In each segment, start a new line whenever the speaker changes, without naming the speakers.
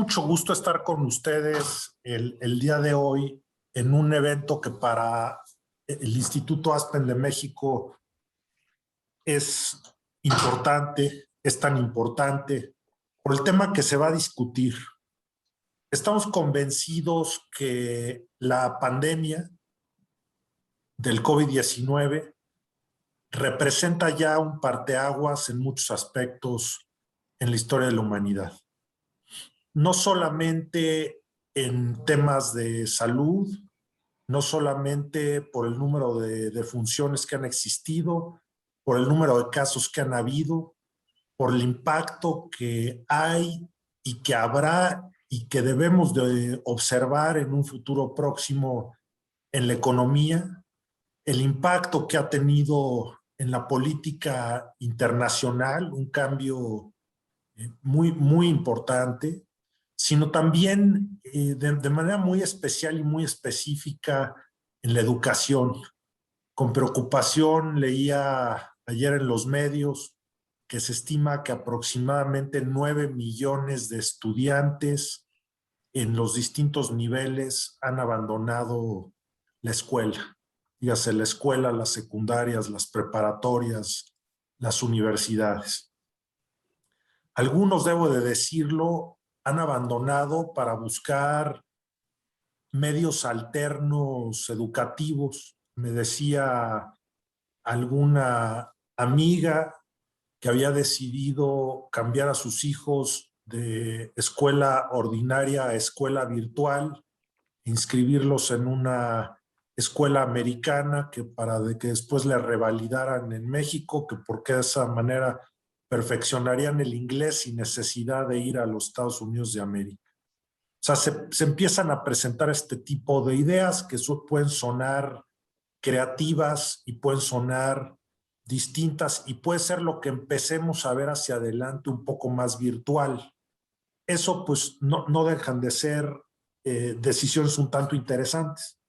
mucho gusto estar con ustedes el día de hoy en un evento que para el Instituto Aspen de México es importante, es tan importante por el tema que se va a discutir. Estamos convencidos que la pandemia del COVID-19 representa ya un parteaguas en muchos aspectos en la historia de la humanidad. No solamente en temas de salud, no solamente por el número de funciones que han existido, por el número de casos que han habido, por el impacto que hay y que habrá y que debemos de observar en un futuro próximo en la economía, el impacto que ha tenido en la política internacional, un cambio muy importante, sino también de manera muy especial y muy específica en la educación. Con preocupación leía ayer en los medios que se estima que aproximadamente 9 millones de estudiantes en los distintos niveles han abandonado la escuela. Dígase la escuela, las secundarias, las preparatorias, las universidades. Algunos, debo de decirlo, han abandonado para buscar medios alternos educativos. Me decía alguna amiga que había decidido cambiar a sus hijos de escuela ordinaria a escuela virtual, inscribirlos en una escuela americana para que después le revalidaran en México, que porque de esa manera perfeccionarían el inglés sin necesidad de ir a los Estados Unidos de América. O sea, se empiezan a presentar este tipo de ideas que pueden sonar creativas y pueden sonar distintas y puede ser lo que empecemos a ver hacia adelante un poco más virtual. Eso pues no dejan de ser decisiones un tanto interesantes.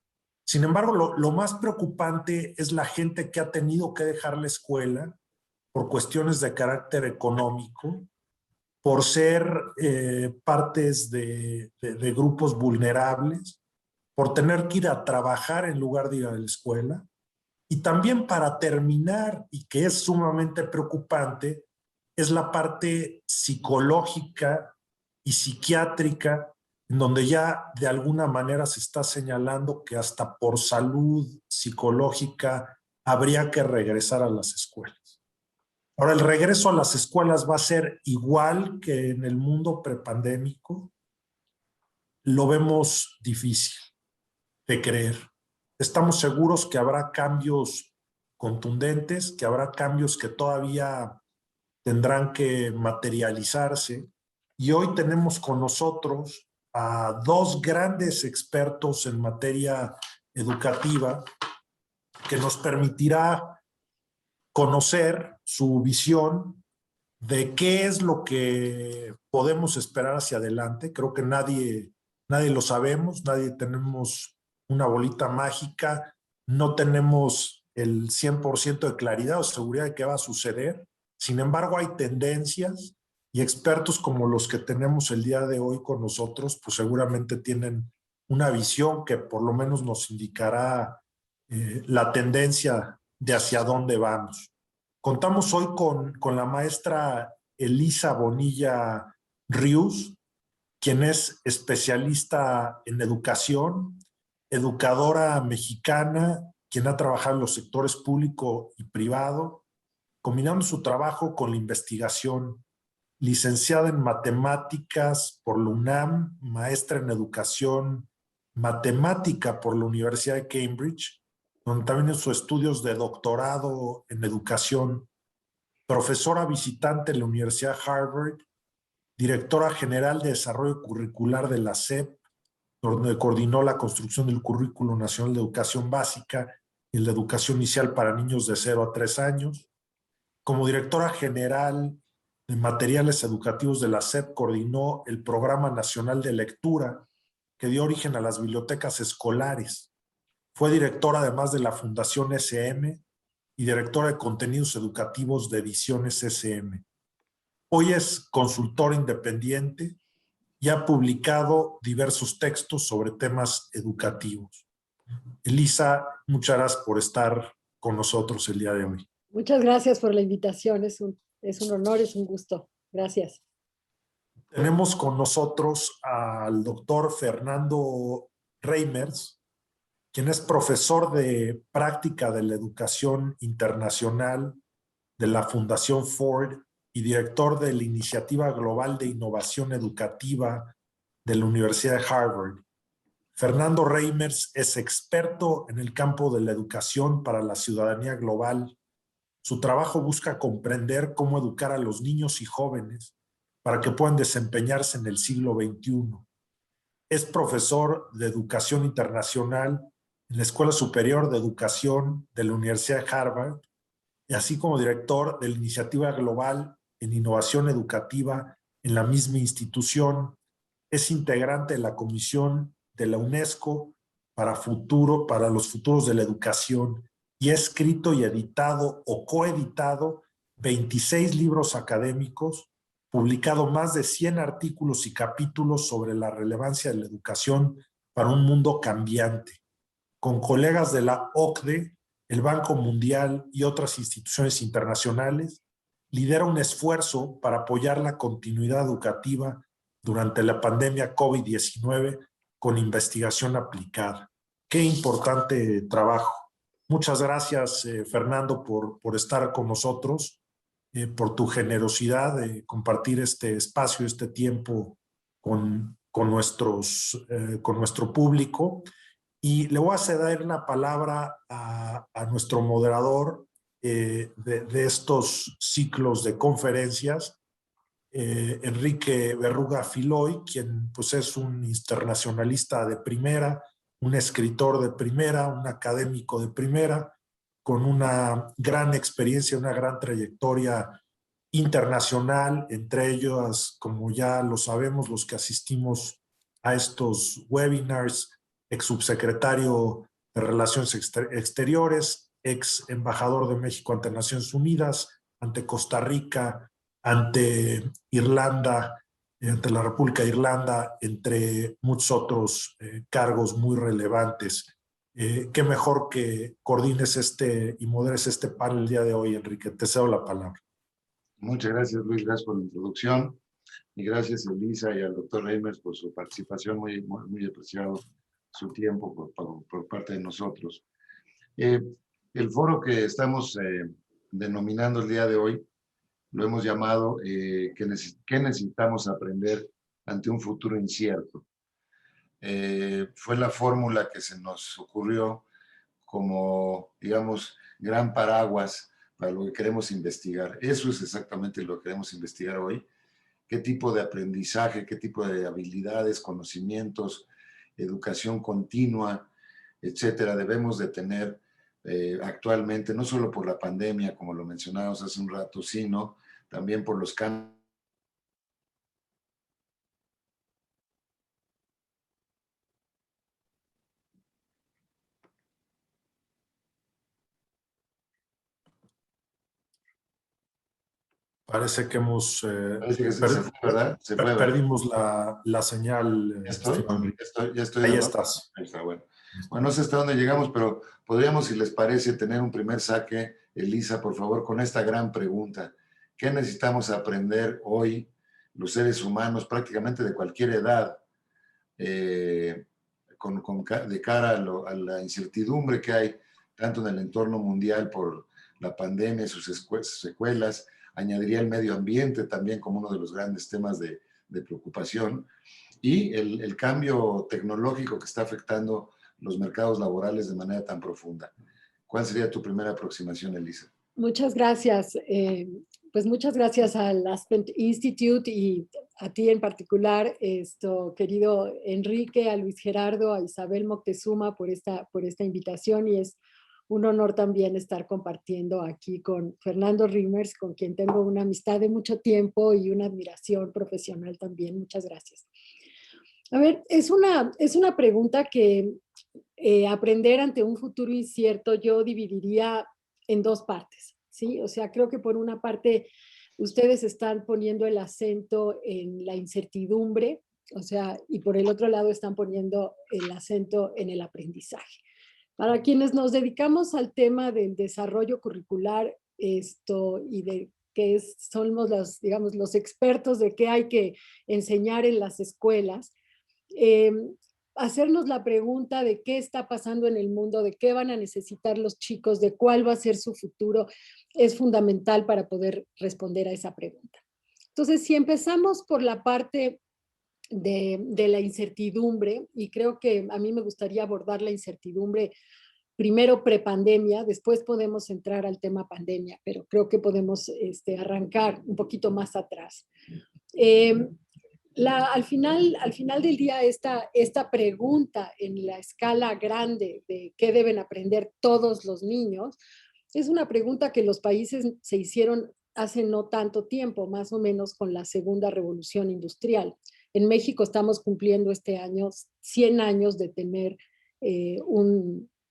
Sin embargo, lo más preocupante es la gente que ha tenido que dejar la escuela por cuestiones de carácter económico, por ser partes de grupos vulnerables, por tener que ir a trabajar en lugar de ir a la escuela, y también para terminar, y que es sumamente preocupante, es la parte psicológica y psiquiátrica, en donde ya de alguna manera se está señalando que hasta por salud psicológica habría que regresar a las escuelas. Ahora, el regreso a las escuelas va a ser igual que en el mundo prepandémico. Lo vemos difícil de creer. Estamos seguros que habrá cambios contundentes, que habrá cambios que todavía tendrán que materializarse. Y hoy tenemos con nosotros a dos grandes expertos en materia educativa que nos permitirá conocer su visión de qué es lo que podemos esperar hacia adelante. Creo que nadie lo sabemos, nadie tenemos una bolita mágica, no tenemos el 100% de claridad o seguridad de qué va a suceder. Sin embargo, hay tendencias y expertos como los que tenemos el día de hoy con nosotros, pues seguramente tienen una visión que por lo menos nos indicará la tendencia de hacia dónde vamos. Contamos hoy con la maestra Elisa Bonilla Rius, quien es especialista en educación, educadora mexicana, quien ha trabajado en los sectores público y privado, combinando su trabajo con la investigación. Licenciada en matemáticas por la UNAM, maestra en educación matemática por la Universidad de Cambridge, donde también hizo estudios de doctorado en educación, profesora visitante en la Universidad de Harvard, directora general de desarrollo curricular de la SEP, donde coordinó la construcción del Currículo Nacional de Educación Básica y la educación inicial para niños de 0 a 3 años. Como directora general de materiales educativos de la SEP, coordinó el Programa Nacional de Lectura, que dio origen a las bibliotecas escolares. Fue directora además de la Fundación SM y directora de contenidos educativos de Ediciones SM. Hoy es consultora independiente y ha publicado diversos textos sobre temas educativos. Elisa, muchas gracias por estar con nosotros el día de hoy.
Muchas gracias por la invitación, es un honor, es un gusto. Gracias.
Tenemos con nosotros al doctor Fernando Reimers, quien es profesor de práctica de la educación internacional de la Fundación Ford y director de la Iniciativa Global de Innovación Educativa de la Universidad de Harvard. Fernando Reimers es experto en el campo de la educación para la ciudadanía global. Su trabajo busca comprender cómo educar a los niños y jóvenes para que puedan desempeñarse en el siglo XXI. Es profesor de educación internacional en la Escuela Superior de Educación de la Universidad de Harvard, y así como director de la Iniciativa Global en Innovación Educativa en la misma institución. Es integrante de la Comisión de la UNESCO para los futuros de la educación y ha escrito y editado o coeditado 26 libros académicos, publicado más de 100 artículos y capítulos sobre la relevancia de la educación para un mundo cambiante. Con colegas de la OCDE, el Banco Mundial y otras instituciones internacionales, lidera un esfuerzo para apoyar la continuidad educativa durante la pandemia COVID-19 con investigación aplicada. Qué importante trabajo. Muchas gracias, Fernando, por estar con nosotros, por tu generosidad de compartir este espacio, este tiempo con nuestro público. Y le voy a ceder la palabra a nuestro moderador de estos ciclos de conferencias, Enrique Berruga Filoy, quien pues es un internacionalista de primera, un escritor de primera, un académico de primera, con una gran experiencia, una gran trayectoria internacional, entre ellos, como ya lo sabemos, los que asistimos a estos webinars, ex subsecretario de Relaciones Exteriores, ex embajador de México ante Naciones Unidas, ante Costa Rica, ante Irlanda, ante la República de Irlanda, entre muchos otros cargos muy relevantes. Qué mejor que coordines y moderes este panel el día de hoy, Enrique. Te cedo la palabra.
Muchas gracias, Luis. Gracias por la introducción. Y gracias a Elisa y al doctor Reimers por su participación, muy apreciado su tiempo por parte de nosotros. El foro que estamos denominando el día de hoy lo hemos llamado ¿qué necesitamos aprender ante un futuro incierto? Fue la fórmula que se nos ocurrió como, digamos, gran paraguas para lo que queremos investigar. Eso es exactamente lo que queremos investigar hoy. ¿Qué tipo de aprendizaje, qué tipo de habilidades, conocimientos, educación continua, etcétera, debemos de tener actualmente, no solo por la pandemia, como lo mencionábamos hace un rato, sino también por los cambios.
Parece que hemos
Parece que se fue, ¿verdad? Se fue, ¿verdad?
Perdimos la señal.
Ya estoy
ahí estás.
Ahí está, bueno. Bueno, no sé hasta dónde llegamos, pero podríamos, si les parece, tener un primer saque. Elisa, por favor, con esta gran pregunta. ¿Qué necesitamos aprender hoy los seres humanos, prácticamente de cualquier edad, de cara a la incertidumbre que hay, tanto en el entorno mundial por la pandemia y sus secuelas? Añadiría el medio ambiente también como uno de los grandes temas de preocupación, y el cambio tecnológico que está afectando los mercados laborales de manera tan profunda. ¿Cuál sería tu primera aproximación, Elisa?
Muchas gracias. Pues muchas gracias al Aspen Institute y a ti en particular, querido Enrique, a Luis Gerardo, a Isabel Moctezuma por esta invitación, y es un honor también estar compartiendo aquí con Fernando Reimers, con quien tengo una amistad de mucho tiempo y una admiración profesional también. Muchas gracias. A ver, es una pregunta que aprender ante un futuro incierto yo dividiría en dos partes, ¿sí? O sea, creo que por una parte ustedes están poniendo el acento en la incertidumbre O sea, y por el otro lado están poniendo el acento en el aprendizaje. Para quienes nos dedicamos al tema del desarrollo curricular, y de que somos digamos, los expertos de qué hay que enseñar en las escuelas, eh, hacernos la pregunta de qué está pasando en el mundo, de qué van a necesitar los chicos, de cuál va a ser su futuro, es fundamental para poder responder a esa pregunta. Entonces, si empezamos por la parte de la incertidumbre, y creo que a mí me gustaría abordar la incertidumbre primero prepandemia, después podemos entrar al tema pandemia, pero creo que podemos arrancar un poquito más atrás. Al final del día, esta pregunta en la escala grande de qué deben aprender todos los niños, es una pregunta que los países se hicieron hace no tanto tiempo, más o menos con la segunda revolución industrial. En México estamos cumpliendo este año 100 años de tener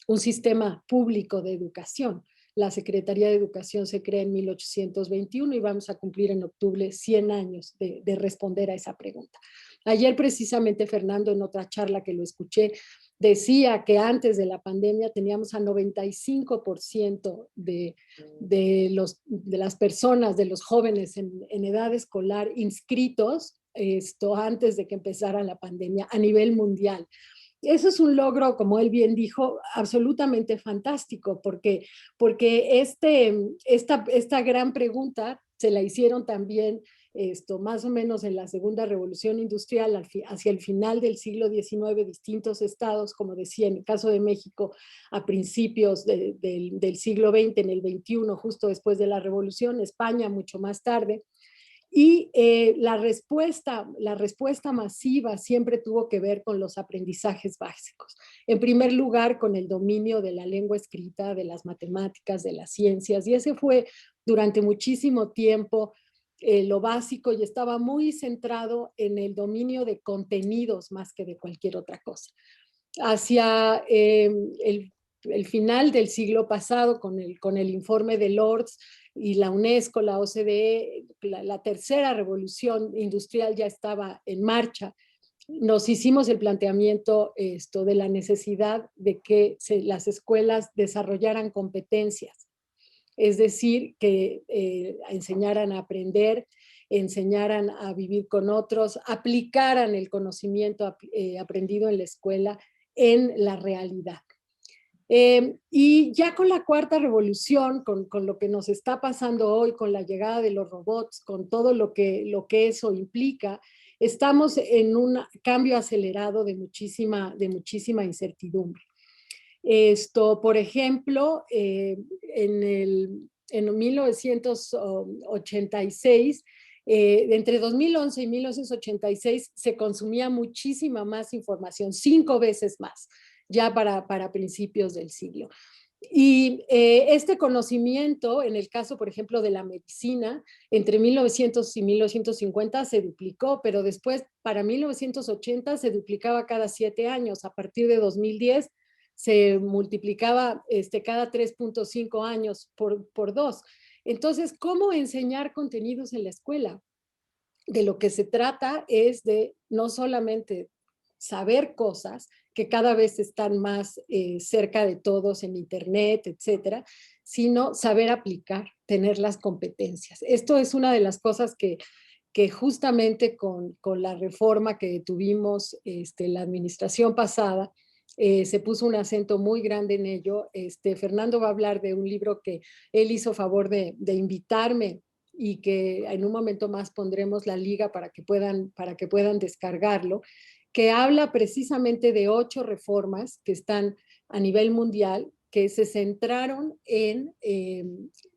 un sistema público de educación. La Secretaría de Educación se crea en 1821 y vamos a cumplir en octubre 100 años de responder a esa pregunta. Ayer precisamente Fernando, en otra charla que lo escuché, decía que antes de la pandemia teníamos a 95% de las personas, de los jóvenes en edad escolar inscritos antes de que empezara la pandemia a nivel mundial. Eso es un logro, como él bien dijo, absolutamente fantástico, porque esta gran pregunta se la hicieron también más o menos en la segunda revolución industrial, hacia el final del siglo XIX, distintos estados, como decía, en el caso de México, a principios del siglo XX, en el XXI, justo después de la revolución, España mucho más tarde. Y la respuesta masiva siempre tuvo que ver con los aprendizajes básicos. En primer lugar, con el dominio de la lengua escrita, de las matemáticas, de las ciencias. Y ese fue durante muchísimo tiempo lo básico, y estaba muy centrado en el dominio de contenidos más que de cualquier otra cosa. Hacia el final del siglo pasado, con el informe de Lords y la UNESCO, la OCDE, la tercera revolución industrial ya estaba en marcha. Nos hicimos el planteamiento de la necesidad de que las escuelas desarrollaran competencias, es decir, que enseñaran a aprender, enseñaran a vivir con otros, aplicaran el conocimiento aprendido en la escuela en la realidad. Y ya con la cuarta revolución, con lo que nos está pasando hoy, con la llegada de los robots, con todo lo que eso implica, estamos en un cambio acelerado de muchísima incertidumbre. Por ejemplo, en 1986, entre 2011 y 1986 se consumía muchísima más información, 5 veces más, ya para principios del siglo. Y este conocimiento, en el caso, por ejemplo, de la medicina, entre 1900 y 1950 se duplicó, pero después, para 1980, se duplicaba cada 7 años. A partir de 2010, se multiplicaba cada 3.5 años por 2. Entonces, ¿cómo enseñar contenidos en la escuela? De lo que se trata es de no solamente saber cosas que cada vez están más cerca de todos en internet, etcétera, sino saber aplicar, tener las competencias. Esto es una de las cosas que justamente con la reforma que tuvimos la administración pasada, se puso un acento muy grande en ello. Fernando va a hablar de un libro que él hizo favor de invitarme, y que en un momento más pondremos la liga para que puedan descargarlo, que habla precisamente de 8 reformas que están a nivel mundial, que se centraron en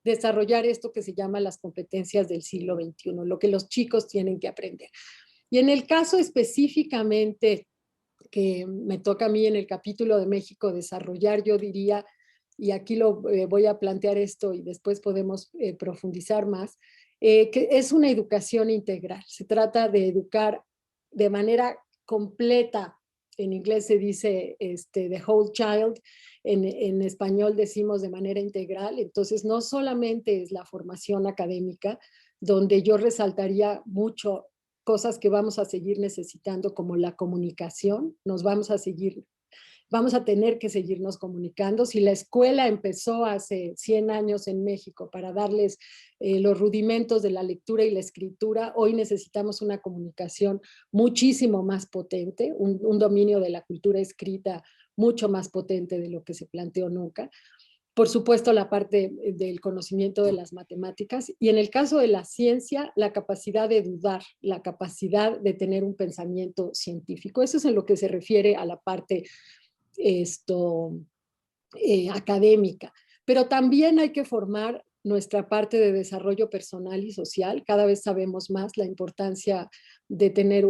desarrollar esto que se llama las competencias del siglo XXI, lo que los chicos tienen que aprender. Y en el caso específicamente que me toca a mí en el capítulo de México desarrollar, yo diría, y aquí voy a plantear esto y después podemos profundizar más, que es una educación integral. Se trata de educar de manera completa. En inglés se dice the whole child, en español decimos de manera integral. Entonces, no solamente es la formación académica, donde yo resaltaría mucho cosas que vamos a seguir necesitando, como la comunicación. Vamos a tener que seguirnos comunicando. Si la escuela empezó hace 100 años en México para darles los rudimentos de la lectura y la escritura, hoy necesitamos una comunicación muchísimo más potente, un dominio de la cultura escrita mucho más potente de lo que se planteó nunca. Por supuesto, la parte del conocimiento de las matemáticas, y en el caso de la ciencia, la capacidad de dudar, la capacidad de tener un pensamiento científico. Eso es en lo que se refiere a la parte académica. Pero también hay que formar nuestra parte de desarrollo personal y social. Cada vez sabemos más la importancia de tener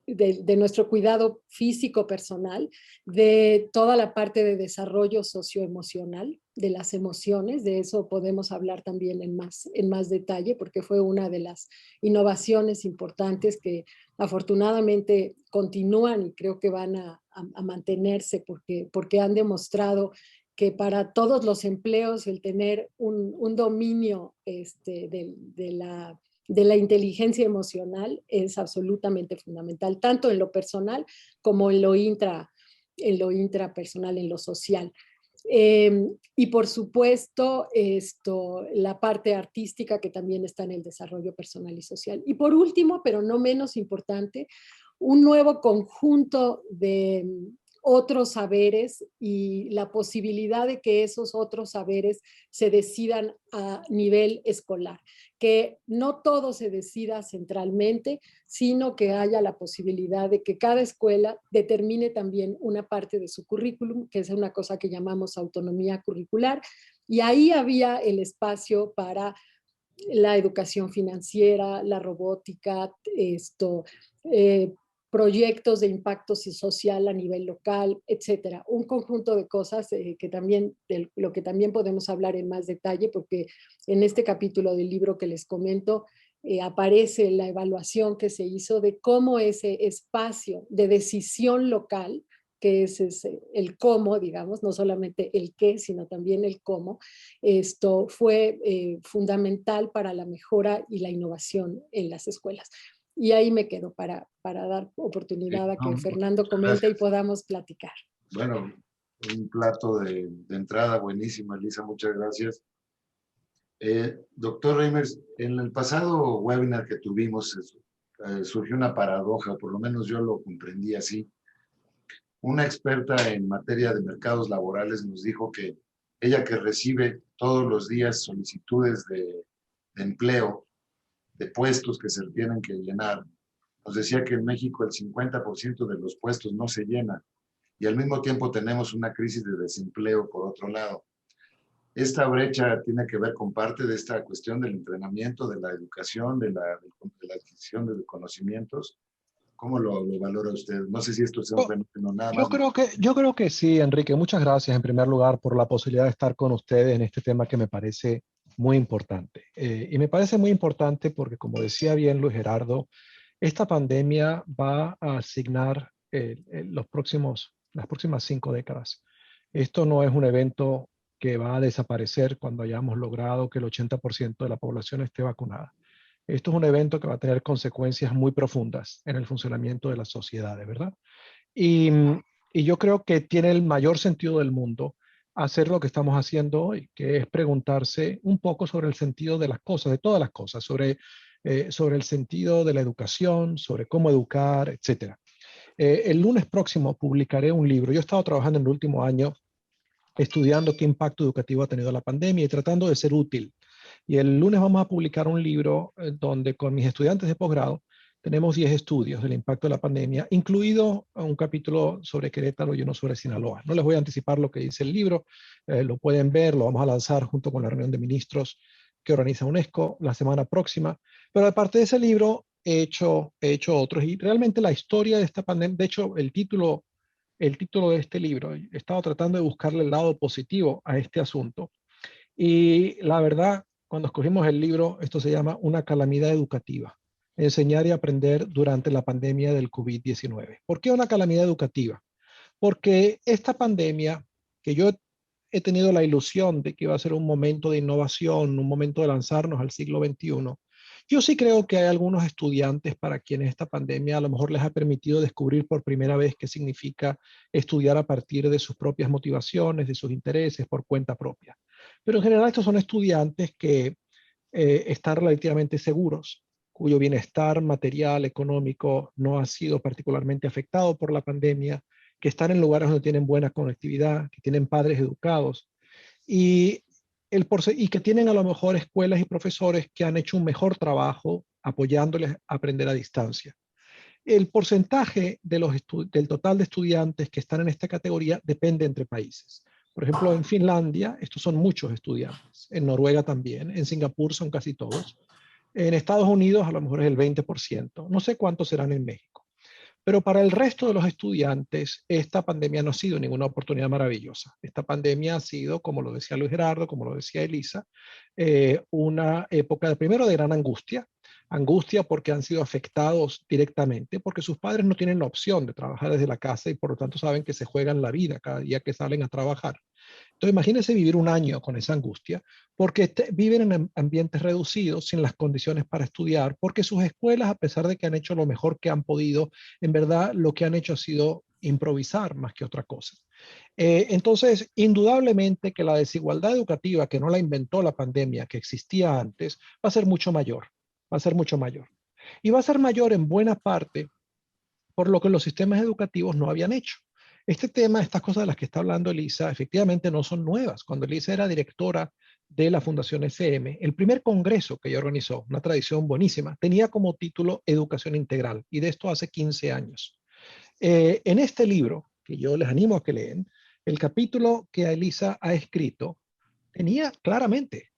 de nuestro cuidado físico personal, de toda la parte de desarrollo socioemocional, de las emociones. De eso podemos hablar también en más detalle, porque fue una de las innovaciones importantes que afortunadamente continúan y creo que van a mantenerse, porque han demostrado que para todos los empleos el tener un dominio de la inteligencia emocional es absolutamente fundamental, tanto en lo personal como en lo intrapersonal, en lo social. Y por supuesto, la parte artística, que también está en el desarrollo personal y social. Y por último, pero no menos importante, un nuevo conjunto de otros saberes y la posibilidad de que esos otros saberes se decidan a nivel escolar, que no todo se decida centralmente, sino que haya la posibilidad de que cada escuela determine también una parte de su currículum, que es una cosa que llamamos autonomía curricular, y ahí había el espacio para la educación financiera, la robótica, proyectos de impacto social a nivel local, etcétera. Un conjunto de cosas que también, de lo que también podemos hablar en más detalle, porque en este capítulo del libro que les comento aparece la evaluación que se hizo de cómo ese espacio de decisión local, que es el cómo, digamos, no solamente el qué, sino también el cómo, esto fue fundamental para la mejora y la innovación en las escuelas. Y ahí me quedo para dar oportunidad a que Fernando comente y podamos platicar.
Bueno, un plato de entrada buenísimo, Elisa, muchas gracias. Doctor Reimers, en el pasado webinar que tuvimos surgió una paradoja, por lo menos yo lo comprendí así. Una experta en materia de mercados laborales nos dijo que ella, que recibe todos los días solicitudes de empleo, de puestos que se tienen que llenar, nos decía que en México el 50% de los puestos no se llenan y al mismo tiempo tenemos una crisis de desempleo por otro lado. Esta brecha tiene que ver con parte de esta cuestión del entrenamiento, de la educación, de la adquisición de conocimientos. ¿Cómo lo valora usted? No sé si esto es un fenómeno nada más.
Yo creo que sí, Enrique. Muchas gracias en primer lugar por la posibilidad de estar con ustedes en este tema que me parece muy importante. Y me parece muy importante porque, como decía bien Luis Gerardo, esta pandemia va a asignar las próximas 5 décadas. Esto no es un evento que va a desaparecer cuando hayamos logrado que el 80% de la población esté vacunada. Esto es un evento que va a tener consecuencias muy profundas en el funcionamiento de las sociedades, ¿verdad? Y yo creo que tiene el mayor sentido del mundo hacer lo que estamos haciendo hoy, que es preguntarse un poco sobre el sentido de las cosas, de todas las cosas, sobre el sentido de la educación, sobre cómo educar, etc. El lunes próximo publicaré un libro. Yo he estado trabajando en el último año estudiando qué impacto educativo ha tenido la pandemia y tratando de ser útil. Y el lunes vamos a publicar un libro donde con mis estudiantes de posgrado tenemos 10 estudios del impacto de la pandemia, incluido un capítulo sobre Querétaro y uno sobre Sinaloa. No les voy a anticipar lo que dice el libro, lo pueden ver, lo vamos a lanzar junto con la reunión de ministros que organiza UNESCO la semana próxima. Pero aparte de ese libro, he hecho otros. Y realmente la historia de esta pandemia, de hecho, el título de este libro, he estado tratando de buscarle el lado positivo a este asunto. Y la verdad, cuando escogimos el libro, esto se llama Una calamidad educativa. Enseñar y aprender durante la pandemia del COVID-19. ¿Por qué una calamidad educativa? Porque esta pandemia, que yo he tenido la ilusión de que iba a ser un momento de innovación, un momento de lanzarnos al siglo XXI, Yo sí creo que hay algunos estudiantes para quienes esta pandemia a lo mejor les ha permitido descubrir por primera vez qué significa estudiar a partir de sus propias motivaciones, de sus intereses, por cuenta propia. Pero en general estos son estudiantes que están relativamente seguros, cuyo bienestar material, económico no ha sido particularmente afectado por la pandemia, que están en lugares donde tienen buena conectividad, que tienen padres educados y, y que tienen a lo mejor escuelas y profesores que han hecho un mejor trabajo apoyándoles a aprender a distancia. El porcentaje del total de estudiantes que están en esta categoría depende entre países. Por ejemplo, en Finlandia, estos son muchos estudiantes. En Noruega también. En Singapur son casi todos. En Estados Unidos a lo mejor es el 20%. No sé cuántos serán en México. Pero para el resto de los estudiantes, esta pandemia no ha sido ninguna oportunidad maravillosa. Esta pandemia ha sido, como lo decía Luis Gerardo, como lo decía Elisa, una época primero de gran angustia. Angustia porque han sido afectados directamente, porque sus padres no tienen la opción de trabajar desde la casa y por lo tanto saben que se juegan la vida cada día que salen a trabajar. Entonces imagínense vivir un año con esa angustia, porque viven en ambientes reducidos, sin las condiciones para estudiar, porque sus escuelas, a pesar de que han hecho lo mejor que han podido, en verdad lo que han hecho ha sido improvisar más que otra cosa. Entonces, indudablemente que la desigualdad educativa, que no la inventó la pandemia, que existía antes, va a ser mucho mayor. Va a ser mucho mayor. Y va a ser mayor en buena parte por lo que los sistemas educativos no habían hecho. Este tema, estas cosas de las que está hablando Elisa, efectivamente no son nuevas. Cuando Elisa era directora de la Fundación SM, el primer congreso que ella organizó, una tradición buenísima, tenía como título Educación Integral, y de esto hace 15 años. En este libro, que yo les animo a que leen, el capítulo que Elisa ha escrito tenía claramente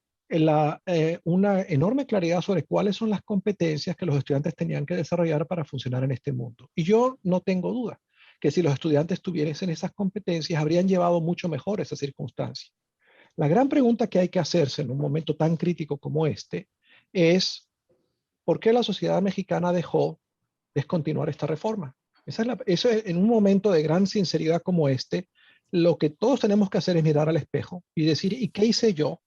una enorme claridad sobre cuáles son las competencias que los estudiantes tenían que desarrollar para funcionar en este mundo. Y yo no tengo duda que si los estudiantes tuviesen esas competencias, habrían llevado mucho mejor esa circunstancia. La gran pregunta que hay que hacerse en un momento tan crítico como este es, ¿por qué la sociedad mexicana dejó descontinuar esta reforma? Eso es, en un momento de gran sinceridad como este, lo que todos tenemos que hacer es mirar al espejo y decir, ¿y qué hice yo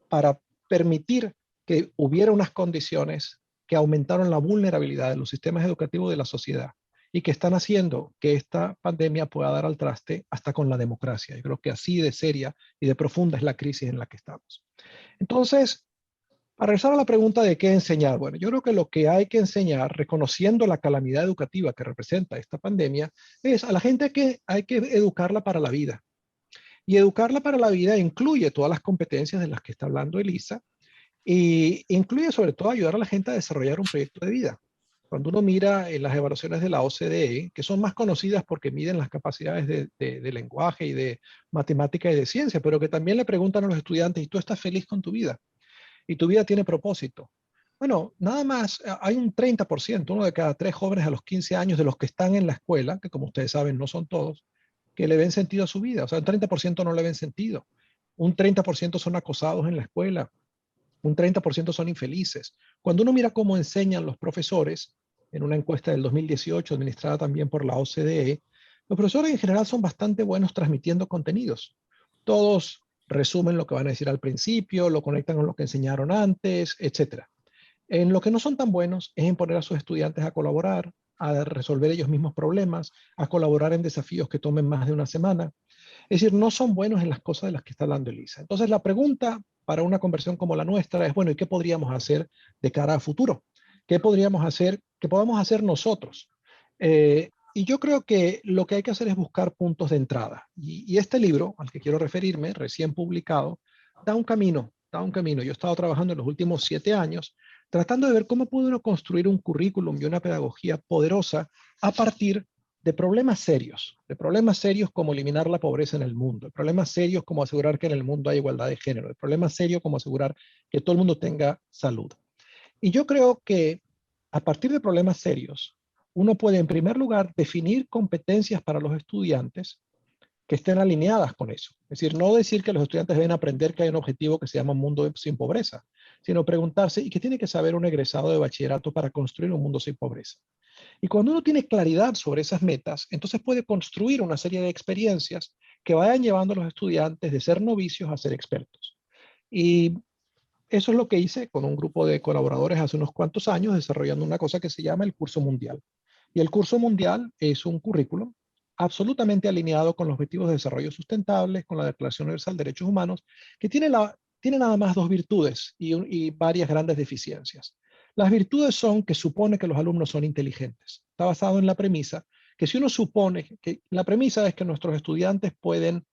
para permitir que hubiera unas condiciones que aumentaron la vulnerabilidad de los sistemas educativos de la sociedad y que están haciendo que esta pandemia pueda dar al traste hasta con la democracia? Yo creo que así de seria y de profunda es la crisis en la que estamos. Entonces, para regresar a la pregunta de qué enseñar, bueno, yo creo que lo que hay que enseñar, reconociendo la calamidad educativa que representa esta pandemia, es a la gente que hay que educarla para la vida. Y educarla para la vida incluye todas las competencias de las que está hablando Elisa, y incluye sobre todo ayudar a la gente a desarrollar un proyecto de vida. Cuando uno mira en las evaluaciones de la OCDE, que son más conocidas porque miden las capacidades de lenguaje y de matemática y de ciencia, pero que también le preguntan a los estudiantes, ¿y tú estás feliz con tu vida? ¿Y tu vida tiene propósito? Bueno, nada más hay un 30%, uno de cada 3 jóvenes a los 15 años de los que están en la escuela, que como ustedes saben no son todos, que le ven sentido a su vida. O sea, un 30% no le ven sentido. Un 30% son acosados en la escuela. Un 30% son infelices. Cuando uno mira cómo enseñan los profesores, en una encuesta del 2018 administrada también por la OCDE, los profesores en general son bastante buenos transmitiendo contenidos. Todos resumen lo que van a decir al principio, lo conectan con lo que enseñaron antes, etc. En lo que no son tan buenos es en poner a sus estudiantes a colaborar, a resolver ellos mismos problemas, a colaborar en desafíos que tomen más de una semana. Es decir, no son buenos en las cosas de las que está hablando Elisa. Entonces, la pregunta para una conversión como la nuestra es, bueno, ¿y qué podríamos hacer de cara a futuro? ¿Qué podríamos hacer, qué podamos hacer nosotros? Y yo creo que lo que hay que hacer es buscar puntos de entrada. Y este libro, al que quiero referirme, recién publicado, da un camino, da un camino. Yo he estado trabajando en los últimos 7 años tratando de ver cómo puede uno construir un currículum y una pedagogía poderosa a partir de problemas serios como eliminar la pobreza en el mundo, de problemas serios como asegurar que en el mundo hay igualdad de género, de problemas serios como asegurar que todo el mundo tenga salud. Y yo creo que a partir de problemas serios, uno puede en primer lugar definir competencias para los estudiantes que estén alineadas con eso. Es decir, no decir que los estudiantes deben aprender que hay un objetivo que se llama un mundo sin pobreza, sino preguntarse, ¿y qué tiene que saber un egresado de bachillerato para construir un mundo sin pobreza? Y cuando uno tiene claridad sobre esas metas, entonces puede construir una serie de experiencias que vayan llevando a los estudiantes de ser novicios a ser expertos. Y eso es lo que hice con un grupo de colaboradores hace unos cuantos años, desarrollando una cosa que se llama el Curso Mundial. Y el Curso Mundial es un currículum absolutamente alineado con los Objetivos de Desarrollo Sustentable, con la Declaración Universal de Derechos Humanos, que tiene nada más dos virtudes y varias grandes deficiencias. Las virtudes son que supone que los alumnos son inteligentes. Está basado en la premisa que si uno supone que la premisa es que nuestros estudiantes pueden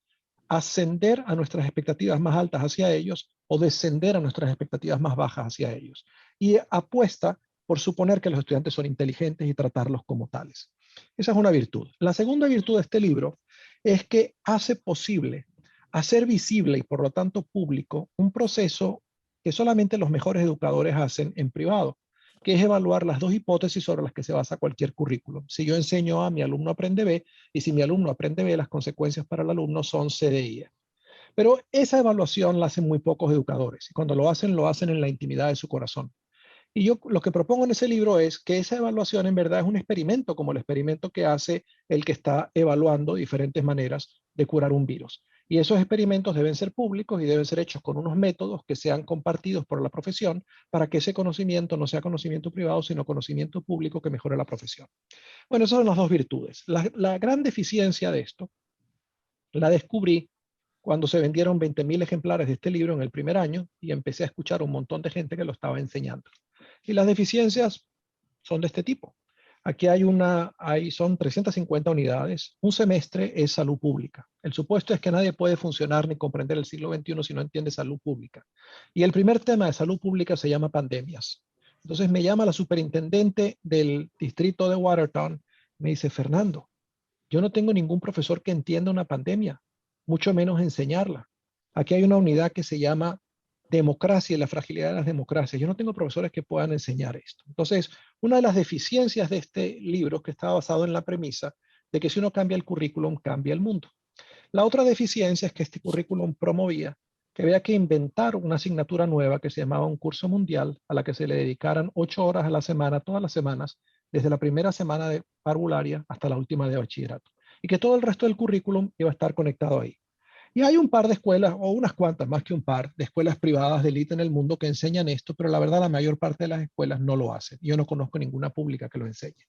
ascender a nuestras expectativas más altas hacia ellos o descender a nuestras expectativas más bajas hacia ellos. Y apuesta por suponer que los estudiantes son inteligentes y tratarlos como tales. Esa es una virtud. La segunda virtud de este libro es que hace posible hacer visible y por lo tanto público un proceso que solamente los mejores educadores hacen en privado, que es evaluar las dos hipótesis sobre las que se basa cualquier currículum. Si yo enseño A, mi alumno aprende B, y si mi alumno aprende B, las consecuencias para el alumno son C, D, I, E. Pero esa evaluación la hacen muy pocos educadores, y cuando lo hacen en la intimidad de su corazón. Y yo lo que propongo en ese libro es que esa evaluación en verdad es un experimento, como el experimento que hace el que está evaluando diferentes maneras de curar un virus. Y esos experimentos deben ser públicos y deben ser hechos con unos métodos que sean compartidos por la profesión para que ese conocimiento no sea conocimiento privado, sino conocimiento público que mejore la profesión. Bueno, esas son las dos virtudes. La gran deficiencia de esto la descubrí cuando se vendieron 20.000 ejemplares de este libro en el primer año y empecé a escuchar un montón de gente que lo estaba enseñando. Y las deficiencias son de este tipo. Aquí son 350 unidades. Un semestre es salud pública. El supuesto es que nadie puede funcionar ni comprender el siglo XXI si no entiende salud pública. Y el primer tema de salud pública se llama pandemias. Entonces me llama la superintendente del distrito de Watertown. Me dice, Fernando, yo no tengo ningún profesor que entienda una pandemia, mucho menos enseñarla. Aquí hay una unidad que se llama democracia y la fragilidad de las democracias. Yo no tengo profesores que puedan enseñar esto. Entonces, una de las deficiencias de este libro que está basado en la premisa de que si uno cambia el currículum, cambia el mundo. La otra deficiencia es que este currículum promovía que había que inventar una asignatura nueva que se llamaba un curso mundial a la que se le dedicaran 8 horas a la semana, todas las semanas, desde la primera semana de parvularia hasta la última de bachillerato. Y que todo el resto del currículum iba a estar conectado ahí. Y hay un par de escuelas, o unas cuantas, más que un par, de escuelas privadas de élite en el mundo que enseñan esto, pero la verdad la mayor parte de las escuelas no lo hacen. Yo no conozco ninguna pública que lo enseñe.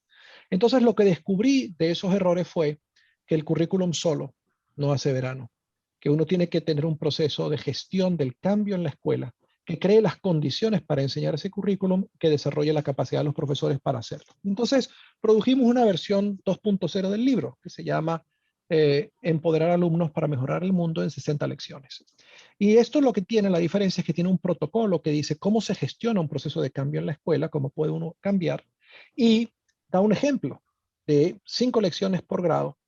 Entonces lo que descubrí de esos errores fue que el currículum solo no hace verano, que uno tiene que tener un proceso de gestión del cambio en la escuela, que cree las condiciones para enseñar ese currículum, que desarrolle la capacidad de los profesores para hacerlo. Entonces produjimos una versión 2.0 del libro que se llama Empoderar alumnos para mejorar el mundo en 60 lecciones. Y esto lo que tiene, la diferencia es que tiene un protocolo que dice cómo se gestiona un proceso de cambio en la escuela, cómo puede uno cambiar, y da un ejemplo de 5 lecciones por grado,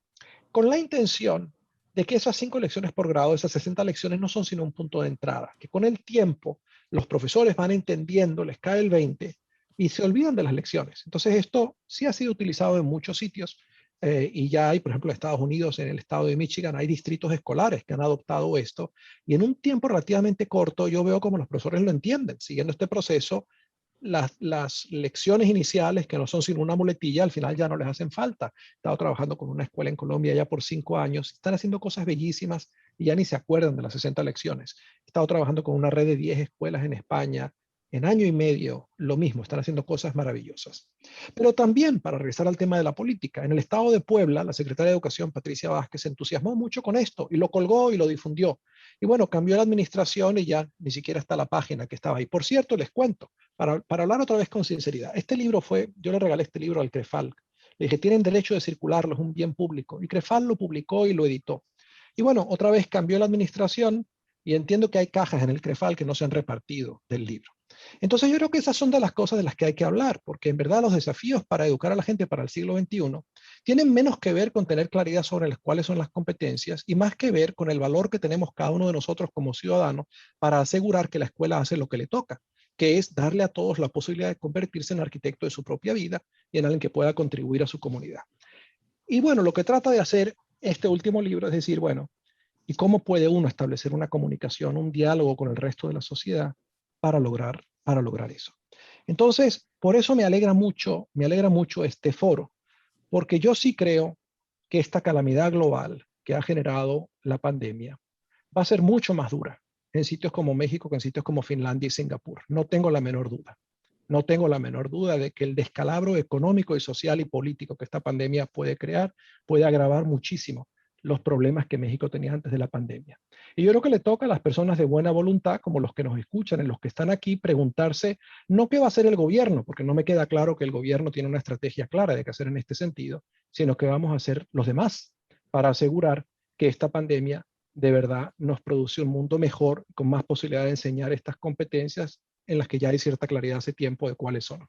con la intención de que esas 5 lecciones por grado, esas 60 lecciones no son sino un punto de entrada, que con el tiempo los profesores van entendiendo, les cae el 20 y se olvidan de las lecciones. Entonces esto sí ha sido utilizado en muchos sitios. Y ya hay, por ejemplo, en Estados Unidos, en el estado de Michigan, hay distritos escolares que han adoptado esto. Y en un tiempo relativamente corto, yo veo como los profesores lo entienden. Siguiendo este proceso, las lecciones iniciales, que no son sino una muletilla, al final ya no les hacen falta. He estado trabajando con una escuela en Colombia ya por 5 años. Están haciendo cosas bellísimas y ya ni se acuerdan de las 60 lecciones. He estado trabajando con una red de 10 escuelas en España. En año y medio, lo mismo, están haciendo cosas maravillosas. Pero también, para regresar al tema de la política, en el estado de Puebla, la secretaria de Educación, Patricia Vázquez, se entusiasmó mucho con esto y lo colgó y lo difundió. Y bueno, cambió la administración y ya ni siquiera está la página que estaba ahí. Por cierto, les cuento, para hablar otra vez con sinceridad, yo le regalé este libro al CREFAL. Le dije, tienen derecho de circularlo, es un bien público. Y CREFAL lo publicó y lo editó. Y bueno, otra vez cambió la administración y entiendo que hay cajas en el CREFAL que no se han repartido del libro. Entonces yo creo que esas son de las cosas de las que hay que hablar, porque en verdad los desafíos para educar a la gente para el siglo XXI tienen menos que ver con tener claridad sobre cuáles son las competencias y más que ver con el valor que tenemos cada uno de nosotros como ciudadanos para asegurar que la escuela hace lo que le toca, que es darle a todos la posibilidad de convertirse en arquitecto de su propia vida y en alguien que pueda contribuir a su comunidad. Y bueno, lo que trata de hacer este último libro es decir, bueno, ¿y cómo puede uno establecer una comunicación, un diálogo con el resto de la sociedad para lograr eso? Entonces, por eso me alegra mucho este foro, porque yo sí creo que esta calamidad global que ha generado la pandemia va a ser mucho más dura en sitios como México que en sitios como Finlandia y Singapur. No tengo la menor duda. No tengo la menor duda de que el descalabro económico y social y político que esta pandemia puede crear puede agravar muchísimo los problemas que México tenía antes de la pandemia. Y yo creo que le toca a las personas de buena voluntad, como los que nos escuchan, en los que están aquí, preguntarse no qué va a hacer el gobierno, porque no me queda claro que el gobierno tiene una estrategia clara de qué hacer en este sentido, sino qué vamos a hacer los demás para asegurar que esta pandemia de verdad nos produce un mundo mejor, con más posibilidad de enseñar estas competencias en las que ya hay cierta claridad hace tiempo de cuáles son.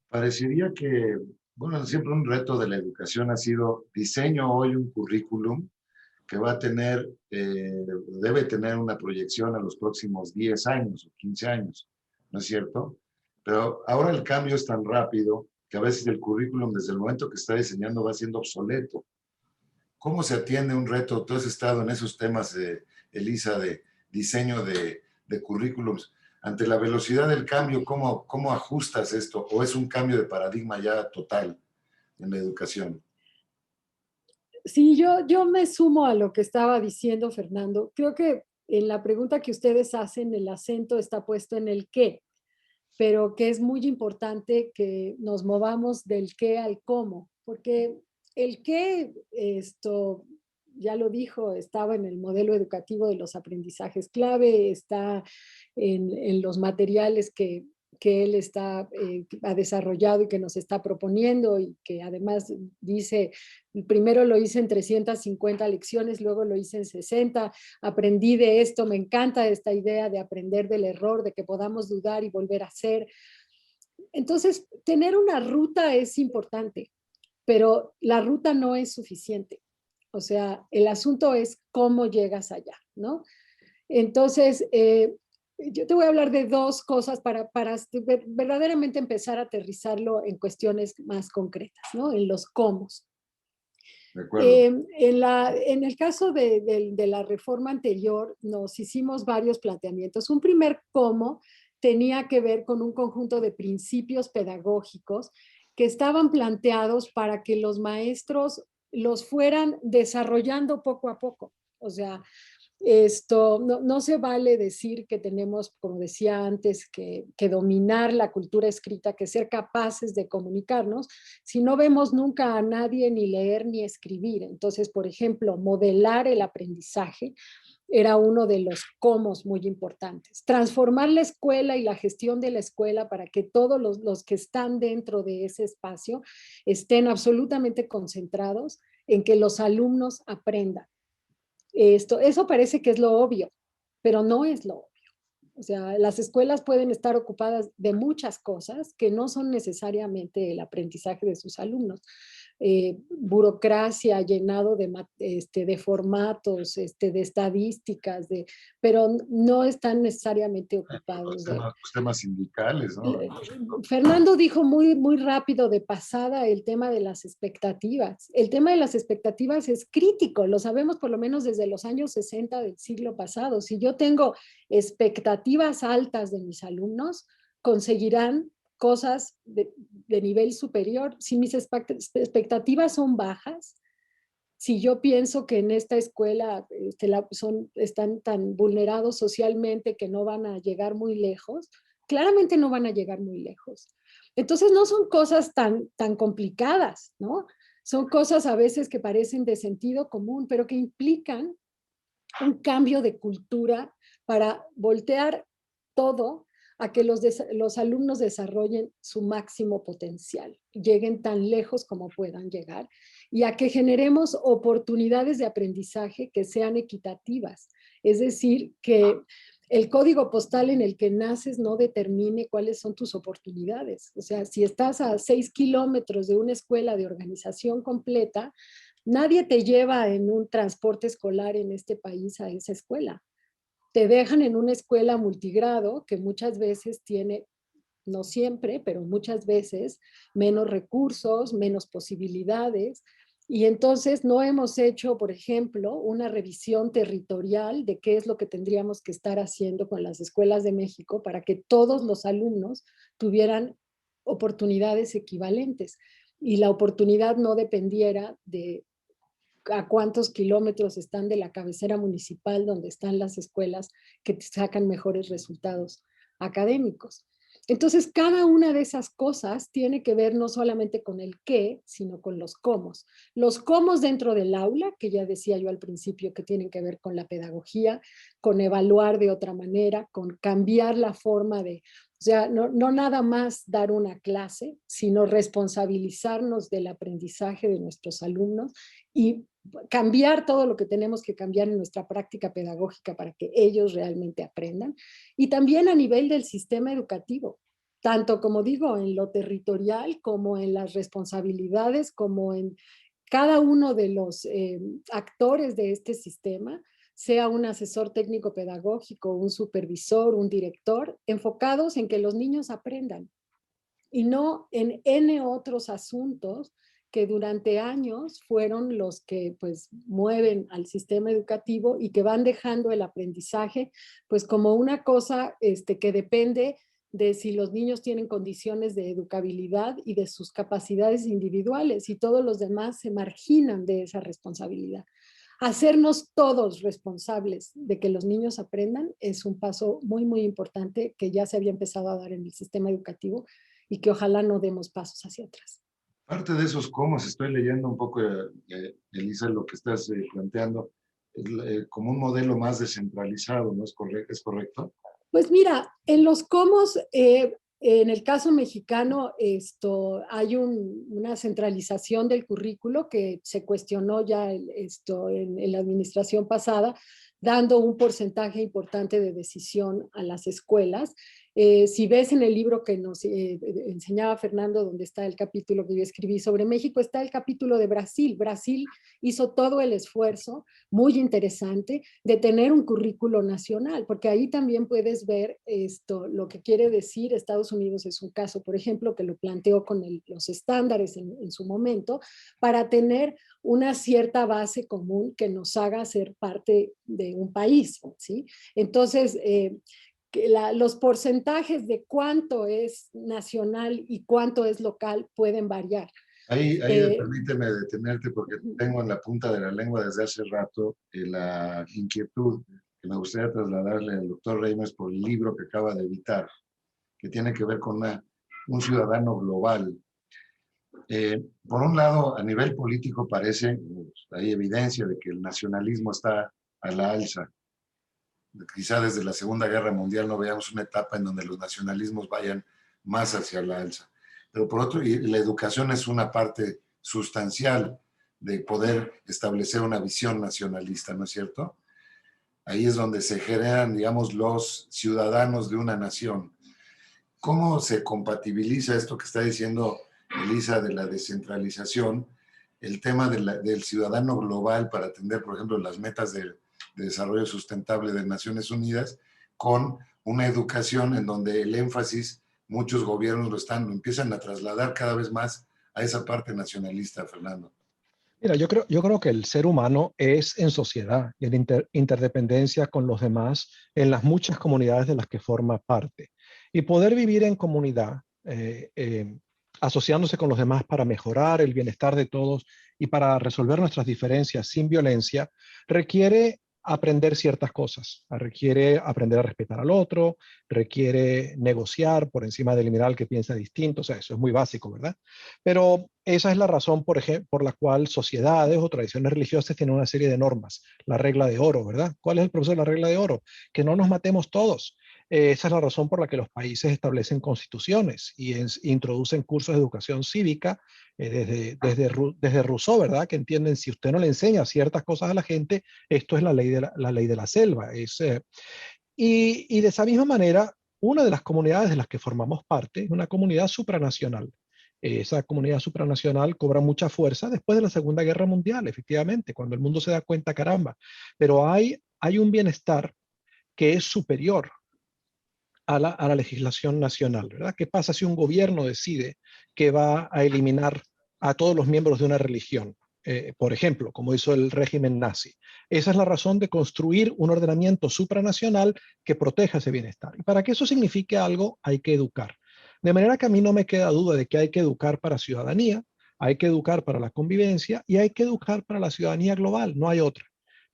Parecería que, bueno, siempre un reto de la educación ha sido diseño hoy un currículum que va a tener, debe tener una proyección a los próximos 10 años o 15 años, ¿no es cierto? Pero ahora el cambio es tan rápido que a veces el currículum desde el momento que está diseñando va siendo obsoleto. ¿Cómo se atiende un reto? Tú has estado en esos temas, Elisa, de diseño de currículums. Ante la velocidad del cambio, ¿cómo ajustas esto? ¿O es un cambio de paradigma ya total en la educación?
Sí, yo me sumo a lo que estaba diciendo Fernando. Creo que en la pregunta que ustedes hacen, el acento está puesto en el qué, pero que es muy importante que nos movamos del qué al cómo, porque el qué, esto ya lo dijo, estaba en el modelo educativo de los aprendizajes clave, está en los materiales que él ha desarrollado y que nos está proponiendo y que además dice, primero lo hice en 350 lecciones, luego lo hice en 60, aprendí de esto, me encanta esta idea de aprender del error, de que podamos dudar y volver a hacer. Entonces, tener una ruta es importante, pero la ruta no es suficiente. O sea, el asunto es cómo llegas allá, ¿no? Entonces, yo te voy a hablar de dos cosas para verdaderamente empezar a aterrizarlo en cuestiones más concretas, ¿no? En los cómo.
De acuerdo.
En el caso de la reforma anterior, nos hicimos varios planteamientos. Un primer cómo tenía que ver con un conjunto de principios pedagógicos que estaban planteados para que los maestros los fueran desarrollando poco a poco. O sea, no se vale decir que tenemos, como decía antes, que dominar la cultura escrita, que ser capaces de comunicarnos, si no vemos nunca a nadie ni leer ni escribir. Entonces, por ejemplo, modelar el aprendizaje era uno de los cómo muy importantes. Transformar la escuela y la gestión de la escuela para que todos los que están dentro de ese espacio estén absolutamente concentrados en que los alumnos aprendan. Eso parece que es lo obvio, pero no es lo obvio. O sea, las escuelas pueden estar ocupadas de muchas cosas que no son necesariamente el aprendizaje de sus alumnos. Burocracia, llenado de formatos, de estadísticas, pero no están necesariamente ocupados
Los temas sindicales, ¿no?
Fernando dijo muy rápido de pasada el tema de las expectativas. El tema de las expectativas es crítico, lo sabemos por lo menos desde los años 60 del siglo pasado. Si yo tengo expectativas altas de mis alumnos, conseguirán cosas de nivel superior. Si mis expectativas son bajas, si yo pienso que en esta escuela están tan vulnerados socialmente que no van a llegar muy lejos, claramente no van a llegar muy lejos. Entonces no son cosas tan complicadas, ¿no? Son cosas a veces que parecen de sentido común, pero que implican un cambio de cultura para voltear todo a que los alumnos desarrollen su máximo potencial, lleguen tan lejos como puedan llegar y a que generemos oportunidades de aprendizaje que sean equitativas. Es decir, que el código postal en el que naces no determine cuáles son tus oportunidades. O sea, si estás a 6 kilómetros de una escuela de organización completa, nadie te lleva en un transporte escolar en este país a esa escuela. Te dejan en una escuela multigrado que muchas veces tiene, no siempre, pero muchas veces, menos recursos, menos posibilidades. Y entonces no hemos hecho, por ejemplo, una revisión territorial de qué es lo que tendríamos que estar haciendo con las escuelas de México para que todos los alumnos tuvieran oportunidades equivalentes y la oportunidad no dependiera de a cuántos kilómetros están de la cabecera municipal donde están las escuelas que sacan mejores resultados académicos. Entonces, cada una de esas cosas tiene que ver no solamente con el qué, sino con los cómo. Los cómo dentro del aula, que ya decía yo al principio que tienen que ver con la pedagogía, con evaluar de otra manera, con cambiar la forma de, o sea, no nada más dar una clase, sino responsabilizarnos del aprendizaje de nuestros alumnos y cambiar todo lo que tenemos que cambiar en nuestra práctica pedagógica para que ellos realmente aprendan. Y también a nivel del sistema educativo, tanto como digo, en lo territorial, como en las responsabilidades, como en cada uno de los actores de este sistema, sea un asesor técnico pedagógico, un supervisor, un director, enfocados en que los niños aprendan y no en N otros asuntos que durante años fueron los que pues mueven al sistema educativo y que van dejando el aprendizaje pues como una cosa que depende de si los niños tienen condiciones de educabilidad y de sus capacidades individuales y todos los demás se marginan de esa responsabilidad. Hacernos todos responsables de que los niños aprendan es un paso muy, muy importante que ya se había empezado a dar en el sistema educativo y que ojalá no demos pasos hacia atrás.
Parte de esos cómo estoy leyendo un poco, Elisa, lo que estás planteando, como un modelo más descentralizado, ¿no es correcto? ¿Es correcto?
Pues mira, en los cómo, en el caso mexicano, hay una centralización del currículo que se cuestionó ya en la administración pasada, dando un porcentaje importante de decisión a las escuelas. Si ves en el libro que nos enseñaba Fernando, donde está el capítulo que yo escribí sobre México, está el capítulo de Brasil. Brasil hizo todo el esfuerzo, muy interesante, de tener un currículo nacional, porque ahí también puedes ver lo que quiere decir. Estados Unidos es un caso, por ejemplo, que lo planteó con los estándares en su momento, para tener una cierta base común que nos haga ser parte de un país, ¿sí? Entonces, los porcentajes de cuánto es nacional y cuánto es local pueden variar.
Ahí permíteme detenerte porque tengo en la punta de la lengua desde hace rato la inquietud que me gustaría trasladarle al doctor Reimers por el libro que acaba de editar, que tiene que ver con un ciudadano global. Por un lado, a nivel político parece, hay evidencia de que el nacionalismo está a la alza. Quizá desde la Segunda Guerra Mundial no veamos una etapa en donde los nacionalismos vayan más hacia la alza. Pero por otro, y la educación es una parte sustancial de poder establecer una visión nacionalista, ¿no es cierto? Ahí es donde se generan, digamos, los ciudadanos de una nación. ¿Cómo se compatibiliza esto que está diciendo Elisa de la descentralización, el tema del ciudadano global para atender, por ejemplo, las metas de desarrollo sustentable de Naciones Unidas, con una educación en donde el énfasis, muchos gobiernos lo empiezan a trasladar cada vez más a esa parte nacionalista, Fernando?
Mira, yo creo que el ser humano es en sociedad y en interdependencia con los demás en las muchas comunidades de las que forma parte. Y poder vivir en comunidad, asociándose con los demás para mejorar el bienestar de todos y para resolver nuestras diferencias sin violencia, requiere aprender ciertas cosas. Requiere aprender a respetar al otro, requiere negociar por encima de eliminar al que piensa distinto. O sea, eso es muy básico, ¿verdad? Pero esa es la razón, por ejemplo, por la cual sociedades o tradiciones religiosas tienen una serie de normas. La regla de oro, ¿verdad? ¿Cuál es el proceso de la regla de oro? Que no nos matemos todos. Esa es la razón por la que los países establecen constituciones y introducen cursos de educación cívica desde Rousseau, ¿verdad? Que entienden, si usted no le enseña ciertas cosas a la gente, esto es la ley de la selva. Y de esa misma manera, una de las comunidades de las que formamos parte es una comunidad supranacional. Esa comunidad supranacional cobra mucha fuerza después de la Segunda Guerra Mundial, efectivamente, cuando el mundo se da cuenta, caramba. Pero hay un bienestar que es superior a la legislación nacional, ¿verdad? ¿Qué pasa si un gobierno decide que va a eliminar a todos los miembros de una religión? Por ejemplo, como hizo el régimen nazi. Esa es la razón de construir un ordenamiento supranacional que proteja ese bienestar. Y para que eso signifique algo, hay que educar. De manera que a mí no me queda duda de que hay que educar para ciudadanía, Hay que educar para la convivencia y hay que educar para la ciudadanía global, no hay otra.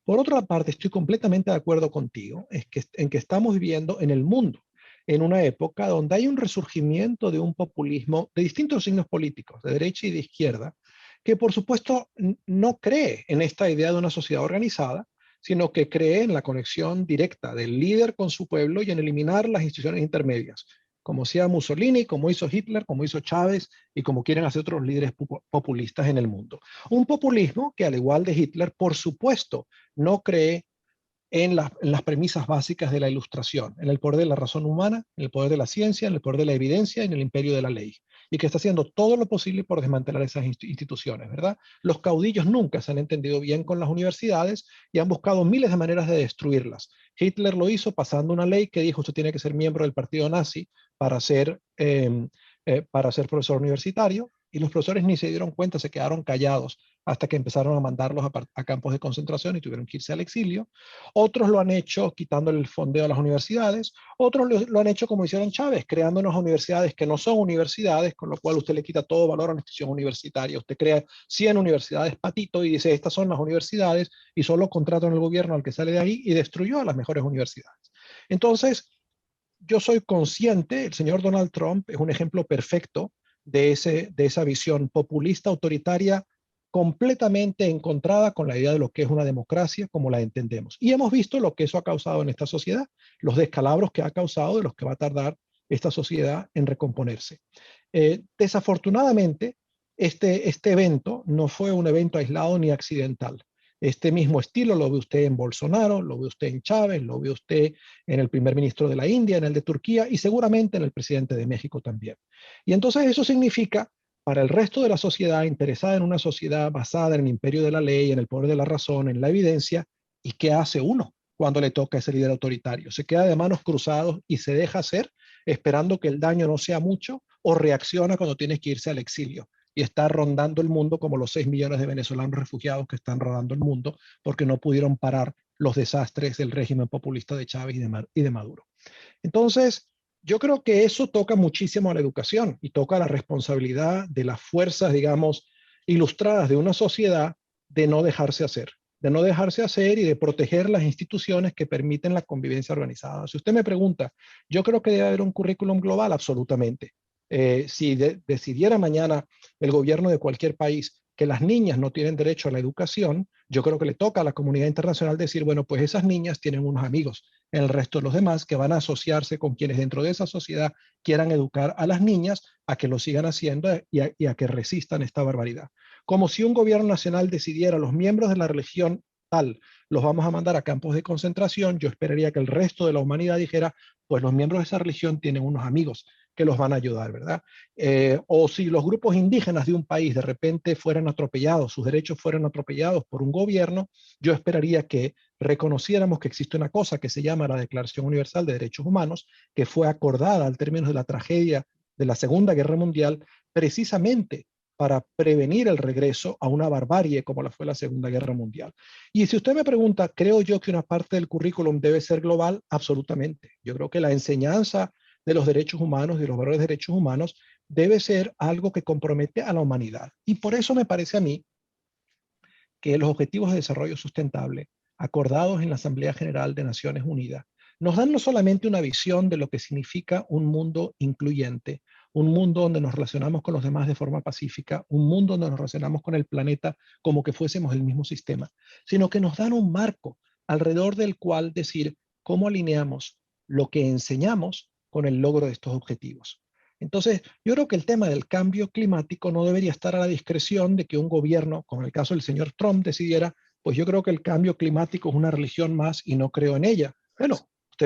Por otra parte, estoy completamente de acuerdo contigo en que estamos viviendo en el mundo, en una época donde hay un resurgimiento de un populismo de distintos signos políticos, de derecha y de izquierda, que por supuesto no cree en esta idea de una sociedad organizada, sino que cree en la conexión directa del líder con su pueblo y en eliminar las instituciones intermedias, como hacía Mussolini, como hizo Hitler, como hizo Chávez y como quieren hacer otros líderes populistas en el mundo. Un populismo que, al igual de Hitler, por supuesto, no cree en las premisas básicas de la ilustración, en el poder de la razón humana, en el poder de la ciencia, en el poder de la evidencia, en el imperio de la ley, y que está haciendo todo lo posible por desmantelar esas instituciones, ¿verdad? Los caudillos nunca se han entendido bien con las universidades y han buscado miles de maneras de destruirlas. Hitler lo hizo pasando una ley que dijo usted tiene que ser miembro del partido nazi para ser profesor universitario, y los profesores ni se dieron cuenta, se quedaron callados hasta que empezaron a mandarlos a campos de concentración y tuvieron que irse al exilio. Otros lo han hecho quitándole el fondeo a las universidades, otros lo han hecho como hicieron Chávez, creando unas universidades que no son universidades, con lo cual usted le quita todo valor a la institución universitaria. Usted crea 100 universidades patito y dice, estas son las universidades, y solo contratan al gobierno al que sale de ahí y destruyó a las mejores universidades. Entonces, yo soy consciente, el señor Donald Trump es un ejemplo perfecto de esa visión populista, autoritaria, completamente encontrada con la idea de lo que es una democracia como la entendemos. Y hemos visto lo que eso ha causado en esta sociedad, los descalabros que ha causado, de los que va a tardar esta sociedad en recomponerse. Desafortunadamente, este evento no fue un evento aislado ni accidental. Este mismo estilo lo ve usted en Bolsonaro, lo ve usted en Chávez, lo ve usted en el primer ministro de la India, en el de Turquía y seguramente en el presidente de México también. Y entonces eso significa para el resto de la sociedad interesada en una sociedad basada en el imperio de la ley, en el poder de la razón, en la evidencia, ¿y qué hace uno cuando le toca a ese líder autoritario? Se queda de manos cruzadas y se deja hacer esperando que el daño no sea mucho o reacciona cuando tienes que irse al exilio y está rondando el mundo como los 6 millones de venezolanos refugiados que están rodando el mundo porque no pudieron parar los desastres del régimen populista de Chávez y de Maduro. Entonces, yo creo que eso toca muchísimo a la educación y toca la responsabilidad de las fuerzas, digamos, ilustradas de una sociedad de no dejarse hacer y de proteger las instituciones que permiten la convivencia organizada. Si usted me pregunta, yo creo que debe haber un currículum global, absolutamente. Si decidiera mañana el gobierno de cualquier país que las niñas no tienen derecho a la educación, yo creo que le toca a la comunidad internacional decir, bueno, pues esas niñas tienen unos amigos en el resto de los demás que van a asociarse con quienes dentro de esa sociedad quieran educar a las niñas a que lo sigan haciendo y a que resistan esta barbaridad. Como si un gobierno nacional decidiera los miembros de la religión tal, los vamos a mandar a campos de concentración, yo esperaría que el resto de la humanidad dijera, pues los miembros de esa religión tienen unos amigos que los van a ayudar, ¿verdad? O si los grupos indígenas de un país de repente fueran atropellados, sus derechos fueran atropellados por un gobierno, yo esperaría que reconociéramos que existe una cosa que se llama la Declaración Universal de Derechos Humanos, que fue acordada al término de la tragedia de la Segunda Guerra Mundial, precisamente para prevenir el regreso a una barbarie como la fue la Segunda Guerra Mundial. Y si usted me pregunta, ¿creo yo que una parte del currículum debe ser global? Absolutamente. Yo creo que la enseñanza de los derechos humanos y de los valores de derechos humanos debe ser algo que compromete a la humanidad. Y por eso me parece a mí que los Objetivos de Desarrollo Sustentable, acordados en la Asamblea General de Naciones Unidas, nos dan no solamente una visión de lo que significa un mundo incluyente, un mundo donde nos relacionamos con los demás de forma pacífica, un mundo donde nos relacionamos con el planeta como que fuésemos el mismo sistema, sino que nos dan un marco alrededor del cual decir cómo alineamos lo que enseñamos con el logro de estos objetivos. Entonces, yo creo que el tema del cambio climático no debería estar a la discreción de que un gobierno, como en el caso del señor Trump, decidiera, pues yo creo que el cambio climático es una religión más y no creo en ella. Bueno,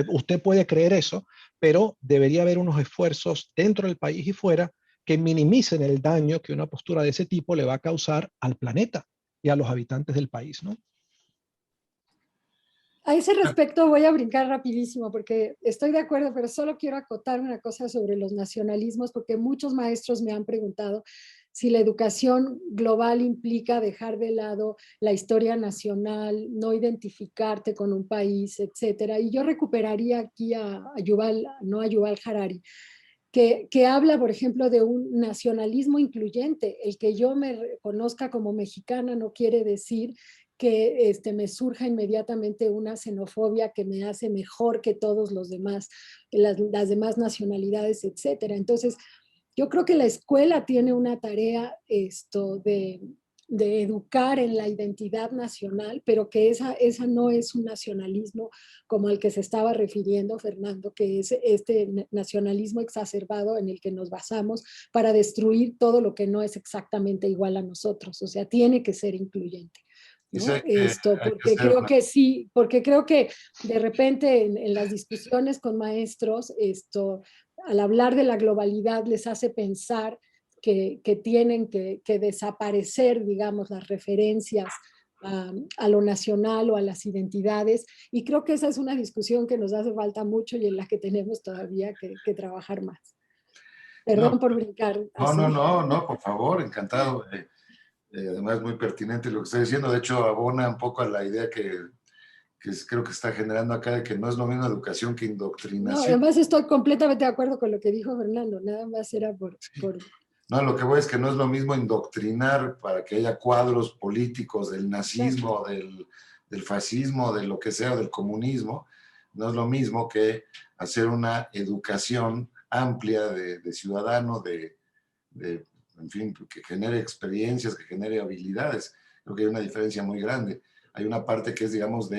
usted puede creer eso, pero debería haber unos esfuerzos dentro del país y fuera que minimicen el daño que una postura de ese tipo le va a causar al planeta y a los habitantes del país, ¿no?
A ese respecto voy a brincar rapidísimo porque estoy de acuerdo, pero solo quiero acotar una cosa sobre los nacionalismos porque muchos maestros me han preguntado si la educación global implica dejar de lado la historia nacional, no identificarte con un país, etcétera. Y yo recuperaría aquí a Yuval Harari, que habla, por ejemplo, de un nacionalismo incluyente. El que yo me reconozca como mexicana no quiere decir que me surja inmediatamente una xenofobia que me hace mejor que todos los demás, las demás nacionalidades, etcétera. Entonces, yo creo que la escuela tiene una tarea de educar en la identidad nacional, pero que esa no es un nacionalismo como al que se estaba refiriendo Fernando, que es este nacionalismo exacerbado en el que nos basamos para destruir todo lo que no es exactamente igual a nosotros. O sea, tiene que ser incluyente. ¿No? Porque creo que sí, porque creo que de repente en las discusiones con maestros, al hablar de la globalidad les hace pensar que tienen que desaparecer, digamos, las referencias a lo nacional o a las identidades. Y creo que esa es una discusión que nos hace falta mucho y en la que tenemos todavía que trabajar más. Perdón
No,
por brincar. Así.
no, por favor, encantado. Además, muy pertinente lo que está diciendo. De hecho, abona un poco a la idea que creo que está generando acá de que no es lo mismo educación que
No,
indoctrinación.
además estoy completamente de acuerdo con lo que dijo Fernando. Nada más era por...
No, lo que voy es que no es lo mismo indoctrinar para que haya cuadros políticos del nazismo, del fascismo, de lo que sea, del comunismo. No es lo mismo que hacer una educación amplia de ciudadano, en fin, que genere experiencias, que genere habilidades. Creo que hay una diferencia muy grande. Hay una parte que es, digamos,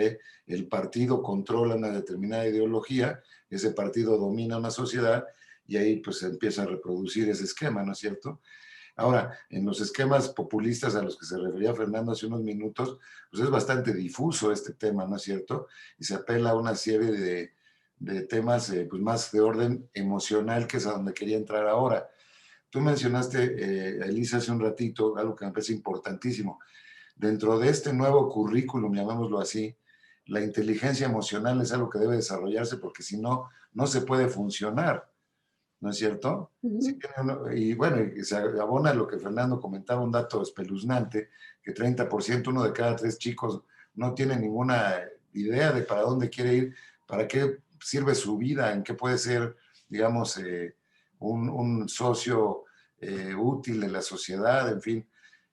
el partido controla una determinada ideología, ese partido domina una sociedad y ahí pues se empieza a reproducir ese esquema, ¿no es cierto? Ahora, en los esquemas populistas a los que se refería Fernando hace unos minutos, pues es bastante difuso este tema, ¿no es cierto? Y se apela a una serie de temas pues más de orden emocional, que es a donde quería entrar ahora. Tú mencionaste, Elisa, hace un ratito, algo que me parece importantísimo. Dentro de este nuevo currículum, llamémoslo así, la inteligencia emocional es algo que debe desarrollarse porque si no, no se puede funcionar, ¿no es cierto? Sí, y bueno, y se abona lo que Fernando comentaba, un dato espeluznante, que 30%, uno de cada 3 chicos, no tiene ninguna idea de para dónde quiere ir, para qué sirve su vida, en qué puede ser, digamos, un socio útil de la sociedad, en fin.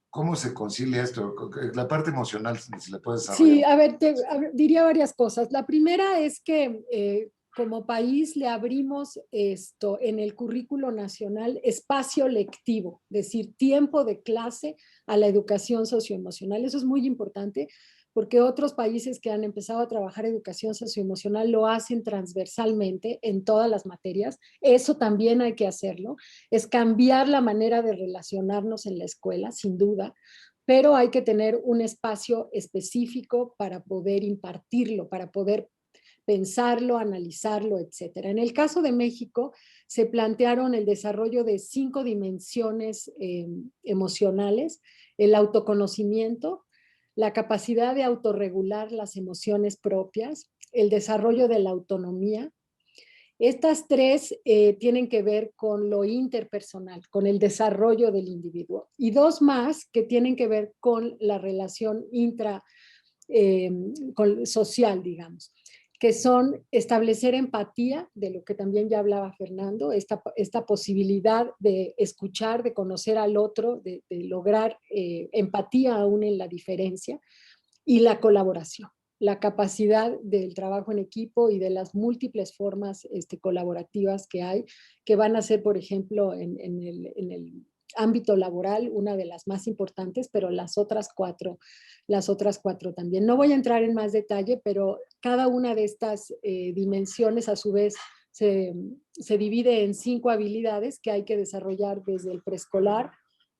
¿Cómo se concilia esto? La parte emocional, si le puedes desarrollar.
Sí, a ver, diría varias cosas. La primera es que como país le abrimos en el currículo nacional espacio lectivo, es decir, tiempo de clase a la educación socioemocional. Eso es muy importante porque otros países que han empezado a trabajar educación socioemocional lo hacen transversalmente en todas las materias. Eso también hay que hacerlo. Es cambiar la manera de relacionarnos en la escuela, sin duda, pero hay que tener un espacio específico para poder impartirlo, para poder pensarlo, analizarlo, etcétera. En el caso de México, se plantearon el desarrollo de 5 dimensiones emocionales: el autoconocimiento, la capacidad de autorregular las emociones propias, el desarrollo de la autonomía. Estas 3 tienen que ver con lo interpersonal, con el desarrollo del individuo, y 2 más que tienen que ver con la relación social, digamos, que son establecer empatía, de lo que también ya hablaba Fernando, esta posibilidad de escuchar, de conocer al otro, de lograr empatía aún en la diferencia, y la colaboración, la capacidad del trabajo en equipo y de las múltiples formas colaborativas que hay, que van a ser, por ejemplo, en el ámbito laboral, una de las más importantes, pero las otras cuatro también. No voy a entrar en más detalle, pero cada una de estas dimensiones a su vez se divide en 5 habilidades que hay que desarrollar desde el preescolar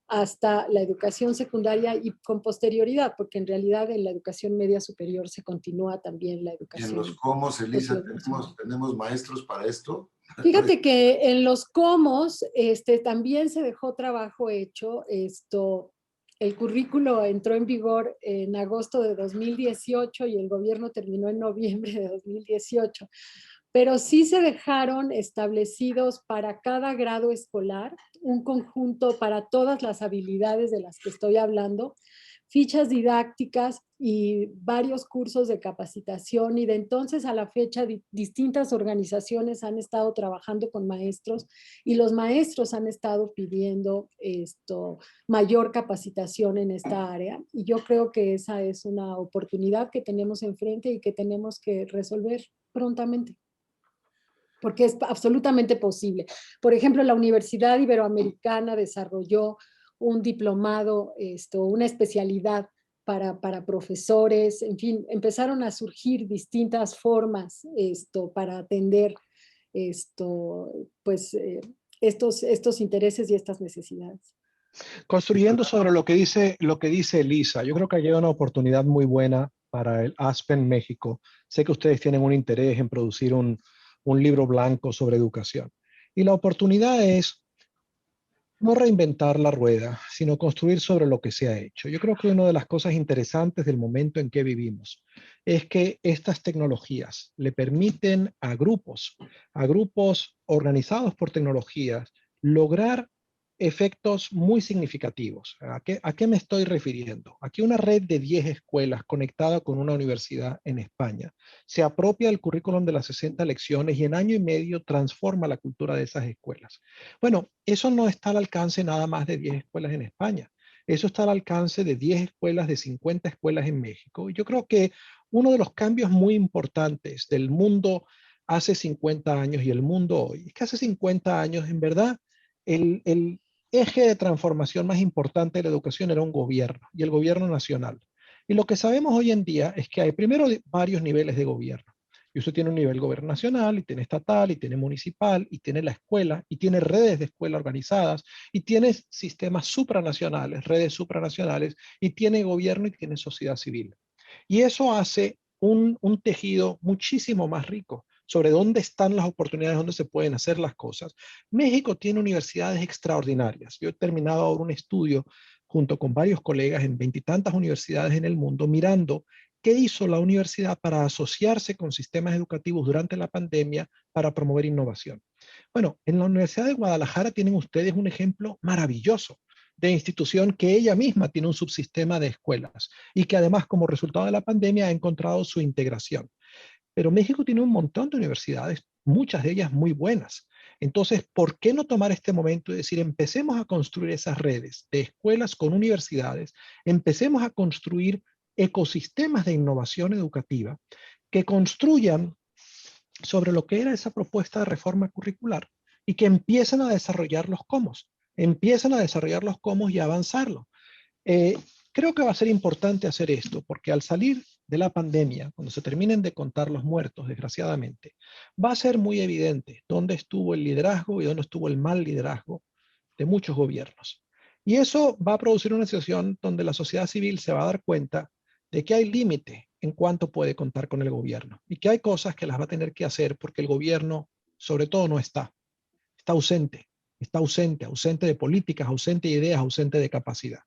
hasta la educación secundaria y con posterioridad, porque en realidad en la educación media superior se continúa también la educación.
¿Y en los cómo, Elisa, tenemos maestros para esto?
Fíjate que en los cómo también se dejó trabajo hecho. El currículo entró en vigor en agosto de 2018 y el gobierno terminó en noviembre de 2018. Pero sí se dejaron establecidos para cada grado escolar un conjunto para todas las habilidades de las que estoy hablando, fichas didácticas y varios cursos de capacitación, y de entonces a la fecha distintas organizaciones han estado trabajando con maestros y los maestros han estado pidiendo mayor capacitación en esta área, y yo creo que esa es una oportunidad que tenemos enfrente y que tenemos que resolver prontamente, porque es absolutamente posible. Por ejemplo, la Universidad Iberoamericana desarrolló un diplomado, una especialidad para profesores, en fin, empezaron a surgir distintas formas para atender pues, estos intereses y estas necesidades.
Construyendo sobre lo que dice Elisa, yo creo que hay una oportunidad muy buena para el Aspen México. Sé que ustedes tienen un interés en producir un libro blanco sobre educación. Y la oportunidad es no reinventar la rueda, sino construir sobre lo que se ha hecho. Yo creo que una de las cosas interesantes del momento en que vivimos es que estas tecnologías le permiten a grupos organizados por tecnologías, lograr efectos muy significativos. ¿A qué me estoy refiriendo? Aquí una red de 10 escuelas conectada con una universidad en España se apropia del currículum de las 60 lecciones y en año y medio transforma la cultura de esas escuelas. Bueno, eso no está al alcance nada más de 10 escuelas en España. Eso está al alcance de 10 escuelas, de 50 escuelas en México. Y yo creo que uno de los cambios muy importantes del mundo hace 50 años y el mundo hoy es que hace 50 años, en verdad, el eje de transformación más importante de la educación era un gobierno y el gobierno nacional. Y lo que sabemos hoy en día es que hay primero varios niveles de gobierno. Y usted tiene un nivel nacional, y tiene estatal, y tiene municipal, y tiene la escuela, y tiene redes de escuela organizadas, y tiene sistemas supranacionales, redes supranacionales, y tiene gobierno y tiene sociedad civil. Y eso hace un tejido muchísimo más rico sobre dónde están las oportunidades, dónde se pueden hacer las cosas. México tiene universidades extraordinarias. Yo he terminado ahora un estudio junto con varios colegas en 20 y tantas universidades en el mundo, mirando qué hizo la universidad para asociarse con sistemas educativos durante la pandemia para promover innovación. Bueno, en la Universidad de Guadalajara tienen ustedes un ejemplo maravilloso de institución que ella misma tiene un subsistema de escuelas y que además como resultado de la pandemia ha encontrado su integración. Pero México tiene un montón de universidades, muchas de ellas muy buenas. Entonces, ¿por qué no tomar este momento y decir, empecemos a construir esas redes de escuelas con universidades, empecemos a construir ecosistemas de innovación educativa que construyan sobre lo que era esa propuesta de reforma curricular y que empiecen a desarrollar los cómo, y avanzarlo? Creo que va a ser importante hacer esto porque al salir de la pandemia, cuando se terminen de contar los muertos, desgraciadamente, va a ser muy evidente dónde estuvo el liderazgo y dónde estuvo el mal liderazgo de muchos gobiernos. Y eso va a producir una situación donde la sociedad civil se va a dar cuenta de que hay límite en cuánto puede contar con el gobierno y que hay cosas que las va a tener que hacer porque el gobierno, sobre todo, no está ausente, ausente de políticas, ausente de ideas, ausente de capacidad.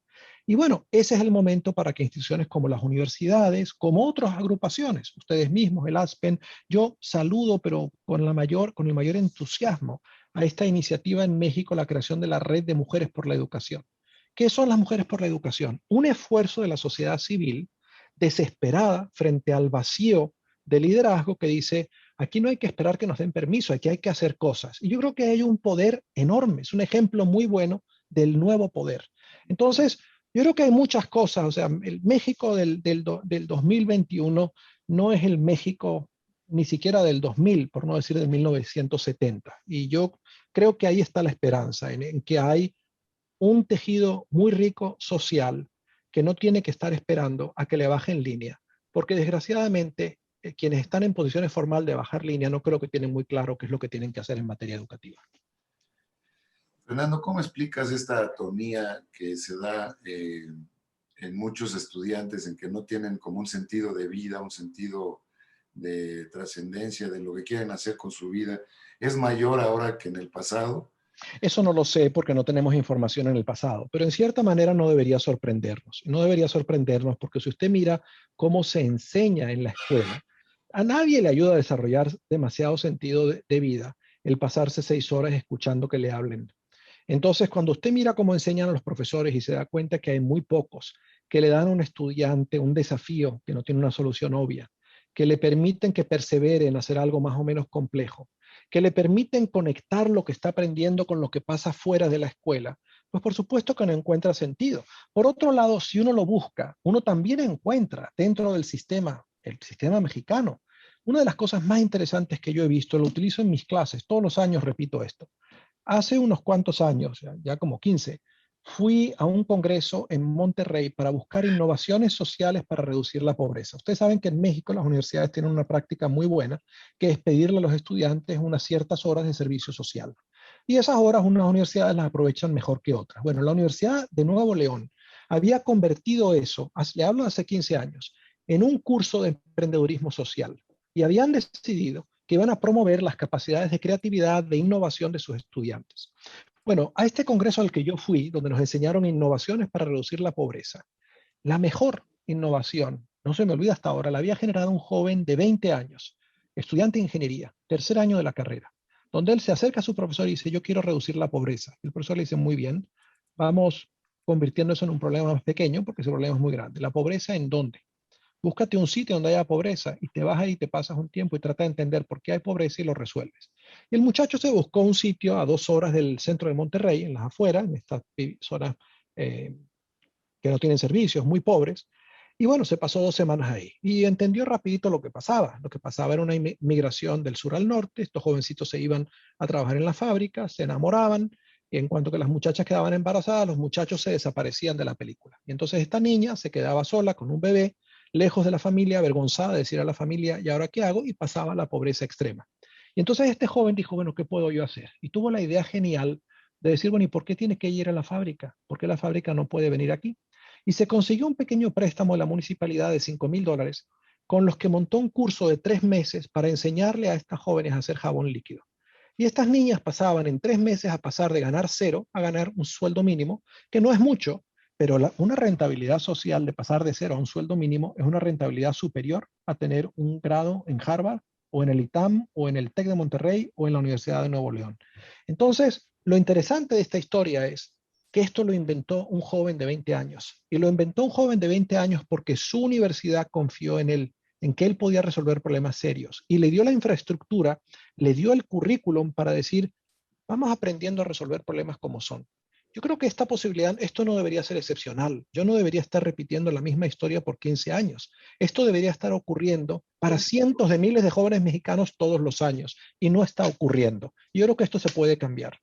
Y bueno, ese es el momento para que instituciones como las universidades, como otras agrupaciones, ustedes mismos, el Aspen, yo saludo, pero con el mayor entusiasmo a esta iniciativa en México, la creación de la Red de Mujeres por la Educación. ¿Qué son las Mujeres por la Educación? Un esfuerzo de la sociedad civil desesperada frente al vacío de liderazgo que dice, aquí no hay que esperar que nos den permiso, aquí hay que hacer cosas. Y yo creo que hay un poder enorme, es un ejemplo muy bueno del nuevo poder. Entonces, yo creo que hay muchas cosas, o sea, el México del 2021 no es el México ni siquiera del 2000, por no decir del 1970. Y yo creo que ahí está la esperanza, en que hay un tejido muy rico social que no tiene que estar esperando a que le baje en línea, porque desgraciadamente quienes están en posiciones formal de bajar línea no creo que tienen muy claro qué es lo que tienen que hacer en materia educativa.
Fernando, ¿cómo explicas esta atonía que se da en muchos estudiantes en que no tienen como un sentido de vida, un sentido de trascendencia de lo que quieren hacer con su vida? ¿Es mayor ahora que en el pasado?
Eso no lo sé porque no tenemos información en el pasado, pero en cierta manera no debería sorprendernos. No debería sorprendernos porque si usted mira cómo se enseña en la escuela, a nadie le ayuda a desarrollar demasiado sentido de vida el pasarse 6 horas escuchando que le hablen. Entonces, cuando usted mira cómo enseñan a los profesores y se da cuenta que hay muy pocos que le dan a un estudiante un desafío que no tiene una solución obvia, que le permiten que persevere en hacer algo más o menos complejo, que le permiten conectar lo que está aprendiendo con lo que pasa fuera de la escuela, pues por supuesto que no encuentra sentido. Por otro lado, si uno lo busca, uno también encuentra dentro del sistema, el sistema mexicano. Una de las cosas más interesantes que yo he visto, lo utilizo en mis clases, todos los años repito esto. Hace unos cuantos años, ya como 15, fui a un congreso en Monterrey para buscar innovaciones sociales para reducir la pobreza. Ustedes saben que en México las universidades tienen una práctica muy buena, que es pedirle a los estudiantes unas ciertas horas de servicio social. Y esas horas unas universidades las aprovechan mejor que otras. Bueno, la Universidad de Nuevo León había convertido eso, le hablo hace 15 años, en un curso de emprendedurismo social. Y habían decidido que iban a promover las capacidades de creatividad, de innovación de sus estudiantes. Bueno, a este congreso al que yo fui, donde nos enseñaron innovaciones para reducir la pobreza, la mejor innovación, no se me olvida hasta ahora, la había generado un joven de 20 años, estudiante de ingeniería, tercer año de la carrera, donde él se acerca a su profesor y dice, yo quiero reducir la pobreza. Y el profesor le dice, muy bien, vamos convirtiendo eso en un problema más pequeño, porque ese problema es muy grande. ¿La pobreza en dónde? Búscate un sitio donde haya pobreza y te vas ahí, te pasas un tiempo y trata de entender por qué hay pobreza y lo resuelves. Y el muchacho se buscó un sitio a 2 horas del centro de Monterrey, en las afueras, en estas zonas que no tienen servicios, muy pobres. Y bueno, se pasó 2 semanas ahí y entendió rapidito lo que pasaba. Lo que pasaba era una migración del sur al norte. Estos jovencitos se iban a trabajar en la fábrica, se enamoraban, y en cuanto que las muchachas quedaban embarazadas, los muchachos se desaparecían de la película. Y entonces esta niña se quedaba sola con un bebé, lejos de la familia, avergonzada de decir a la familia, ¿y ahora qué hago? Y pasaba a la pobreza extrema. Y entonces este joven dijo, bueno, ¿qué puedo yo hacer? Y tuvo la idea genial de decir, bueno, ¿y por qué tiene que ir a la fábrica? ¿Por qué la fábrica no puede venir aquí? Y se consiguió un pequeño préstamo de la municipalidad de $5,000, con los que montó un curso de 3 meses para enseñarle a estas jóvenes a hacer jabón líquido. Y estas niñas pasaban en 3 meses a pasar de ganar 0 a ganar un sueldo mínimo, que no es mucho, pero una rentabilidad social de pasar de 0 a un sueldo mínimo es una rentabilidad superior a tener un grado en Harvard o en el ITAM o en el TEC de Monterrey o en la Universidad de Nuevo León. Entonces, lo interesante de esta historia es que esto lo inventó un joven de 20 años. Y lo inventó un joven de 20 años porque su universidad confió en él, en que él podía resolver problemas serios. Y le dio la infraestructura, le dio el currículum para decir, vamos aprendiendo a resolver problemas como son. Yo creo que esta posibilidad, esto no debería ser excepcional. Yo no debería estar repitiendo la misma historia por 15 años. Esto debería estar ocurriendo para cientos de miles de jóvenes mexicanos todos los años y no está ocurriendo. Yo creo que esto se puede cambiar.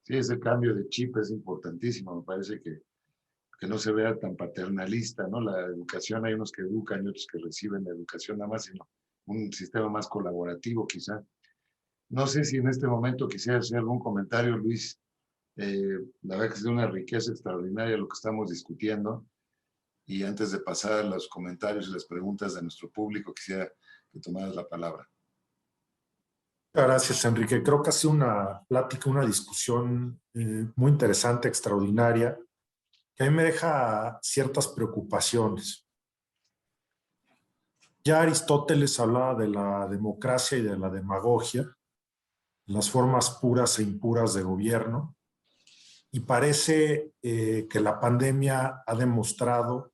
Sí, ese cambio de chip es importantísimo. Me parece que no se vea tan paternalista, ¿no? La educación, hay unos que educan y otros que reciben la educación nada más, sino un sistema más colaborativo quizá. No sé si en este momento quisiera hacer algún comentario, Luis. La verdad que es de una riqueza extraordinaria lo que estamos discutiendo. Y antes de pasar a los comentarios y las preguntas de nuestro público, quisiera que tomaras la palabra.
Gracias, Enrique. Creo que ha sido una plática, una discusión muy interesante, extraordinaria, que a mí me deja ciertas preocupaciones. Ya Aristóteles hablaba de la democracia y de la demagogia, las formas puras e impuras de gobierno, y parece que la pandemia ha demostrado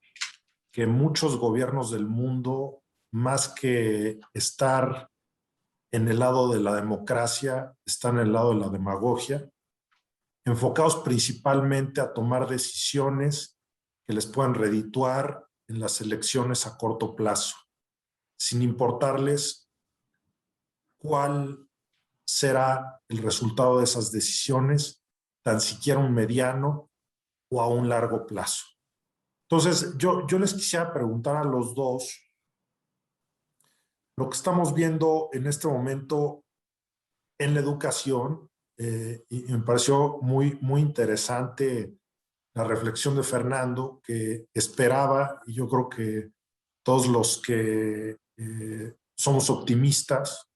que muchos gobiernos del mundo, más que estar en el lado de la democracia, están en el lado de la demagogia, enfocados principalmente a tomar decisiones que les puedan redituar en las elecciones a corto plazo, sin importarles cuál será el resultado de esas decisiones, tan siquiera un mediano o a un largo plazo. Entonces, yo les quisiera preguntar a los dos, lo que estamos viendo en este momento en la educación, y me pareció muy, muy interesante la reflexión de Fernando, que esperaba, y yo creo que todos los que somos optimistas,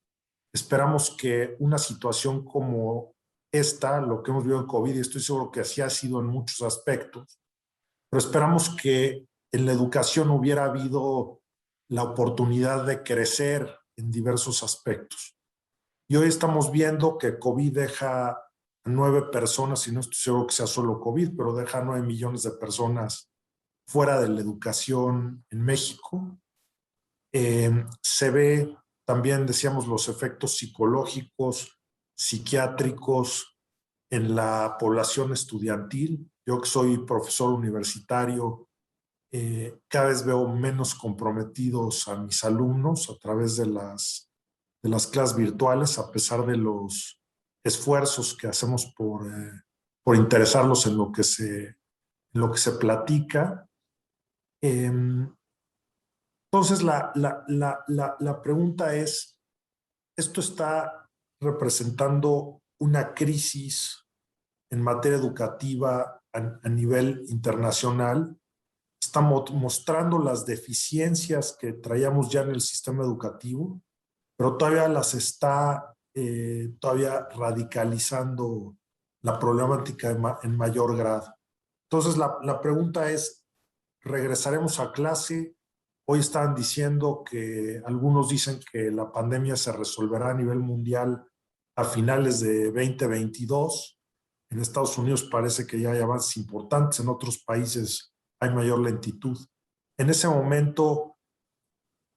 esperamos que una situación como esta, lo que hemos vivido en COVID, y estoy seguro que así ha sido en muchos aspectos, pero esperamos que en la educación hubiera habido la oportunidad de crecer en diversos aspectos. Y hoy estamos viendo que COVID deja a 9 personas, y no estoy seguro que sea solo COVID, pero deja a 9 millones de personas fuera de la educación en México. Se ve también, decíamos, los efectos psicológicos, psiquiátricos en la población estudiantil. Yo que soy profesor universitario, cada vez veo menos comprometidos a mis alumnos a través de las clases virtuales, a pesar de los esfuerzos que hacemos por interesarlos en lo que se platica. Entonces, la pregunta es, ¿esto está representando una crisis en materia educativa a nivel internacional? ¿Está mostrando las deficiencias que traíamos ya en el sistema educativo, pero todavía las está todavía radicalizando la problemática en mayor grado? Entonces, la pregunta es, ¿regresaremos a clase? Hoy estaban diciendo que algunos dicen que la pandemia se resolverá a nivel mundial a finales de 2022. En Estados Unidos parece que ya hay avances importantes, en otros países hay mayor lentitud. En ese momento,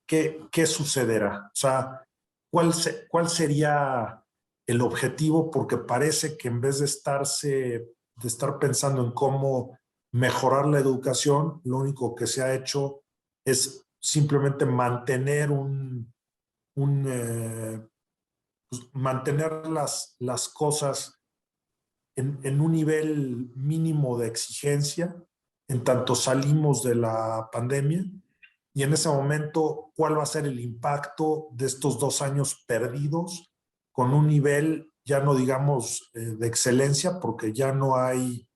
¿qué sucederá? O sea, ¿cuál sería el objetivo? Porque parece que en vez de estar pensando en cómo mejorar la educación, lo único que se ha hecho es simplemente mantener mantener las cosas en un nivel mínimo de exigencia en tanto salimos de la pandemia. Y en ese momento, ¿cuál va a ser el impacto de estos 2 años perdidos con un nivel, ya no digamos de excelencia, porque ya no hay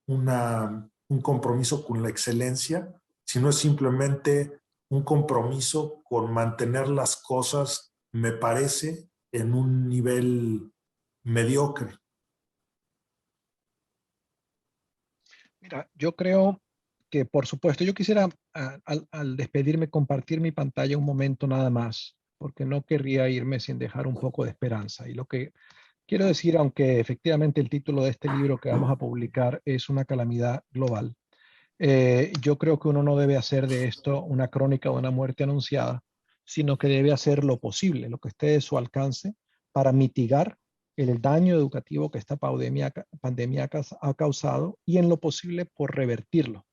un compromiso con la excelencia, sino es simplemente un compromiso con mantener las cosas, me parece, en un nivel mediocre?
Mira, yo creo que, por supuesto, yo quisiera al despedirme compartir mi pantalla un momento nada más, porque no querría irme sin dejar un poco de esperanza. Y lo que quiero decir, aunque efectivamente el título de este libro que vamos a publicar es Una calamidad global, yo creo que uno no debe hacer de esto una crónica de una muerte anunciada, sino que debe hacer lo posible, lo que esté de su alcance, para mitigar el daño educativo que esta pandemia ha causado y en lo posible por revertirlo.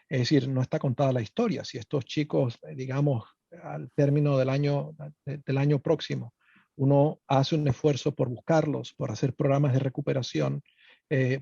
Es decir, no está contada la historia. Si estos chicos, digamos, al término del año próximo, uno hace un esfuerzo por buscarlos, por hacer programas de recuperación,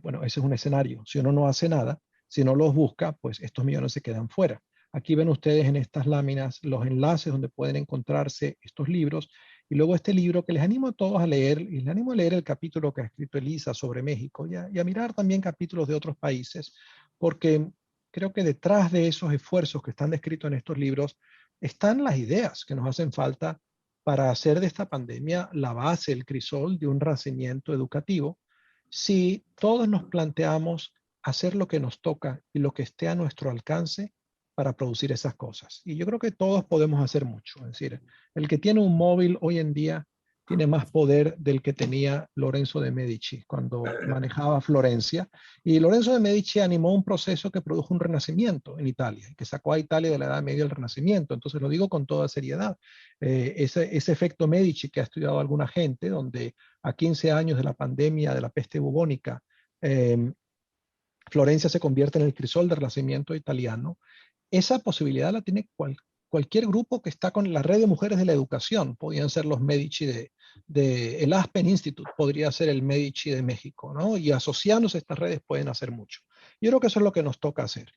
bueno, ese es un escenario. Si uno no hace nada, si no los busca, pues estos millones se quedan fuera. Aquí ven ustedes en estas láminas los enlaces donde pueden encontrarse estos libros y luego este libro que les animo a todos a leer, y les animo a leer el capítulo que ha escrito Elisa sobre México y a mirar también capítulos de otros países, porque creo que detrás de esos esfuerzos que están descritos en estos libros están las ideas que nos hacen falta para hacer de esta pandemia la base, el crisol de un renacimiento educativo, si todos nos planteamos hacer lo que nos toca y lo que esté a nuestro alcance para producir esas cosas. Y yo creo que todos podemos hacer mucho. Es decir, el que tiene un móvil hoy en día tiene más poder del que tenía Lorenzo de Medici cuando manejaba Florencia. Y Lorenzo de Medici animó un proceso que produjo un renacimiento en Italia, que sacó a Italia de la Edad Media al Renacimiento. Entonces lo digo con toda seriedad. Ese efecto Medici que ha estudiado alguna gente, donde a 15 años de la pandemia de la peste bubónica, Florencia se convierte en el crisol del Renacimiento italiano. Esa posibilidad la tiene cualquier grupo que está con la red de mujeres de la educación. Podrían ser los Medici el Aspen Institute, podría ser el Medici de México, ¿no? Y asociándose a estas redes pueden hacer mucho. Yo creo que eso es lo que nos toca hacer.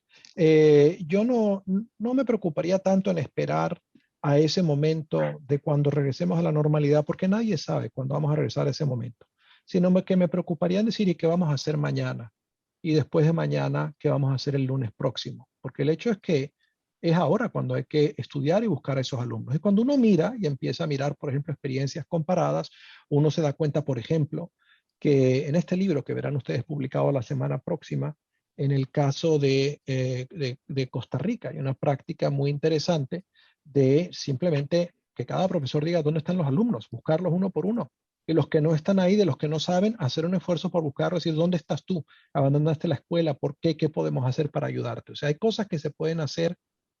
Yo no me preocuparía tanto en esperar a ese momento de cuando regresemos a la normalidad, porque nadie sabe cuándo vamos a regresar a ese momento, sino que me preocuparía en decir, ¿y qué vamos a hacer mañana? Y después de mañana, ¿qué vamos a hacer el lunes próximo? Porque el hecho es que es ahora cuando hay que estudiar y buscar a esos alumnos. Y cuando uno mira y empieza a mirar, por ejemplo, experiencias comparadas, uno se da cuenta, por ejemplo, que en este libro que verán ustedes publicado la semana próxima, en el caso de Costa Rica, hay una práctica muy interesante de simplemente que cada profesor diga dónde están los alumnos, buscarlos uno por uno y los que no están ahí, de los que no saben, hacer un esfuerzo por buscarlo, decir, ¿dónde estás tú? ¿Abandonaste la escuela? ¿Por qué? ¿Qué podemos hacer para ayudarte? O sea, hay cosas que se pueden hacer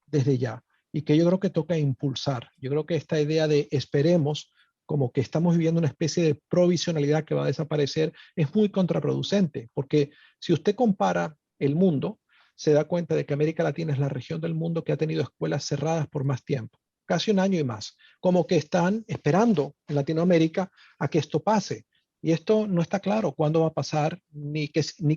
desde ya y que yo creo que toca impulsar. Yo creo que esta idea de esperemos, como que estamos viviendo una especie de provisionalidad que va a desaparecer, es muy contraproducente, porque si usted compara el mundo, se da cuenta de que América Latina es la región del mundo que ha tenido escuelas cerradas por más tiempo, casi un año y más, como que están esperando en Latinoamérica a que esto pase. Y esto no está claro cuándo va a pasar, ni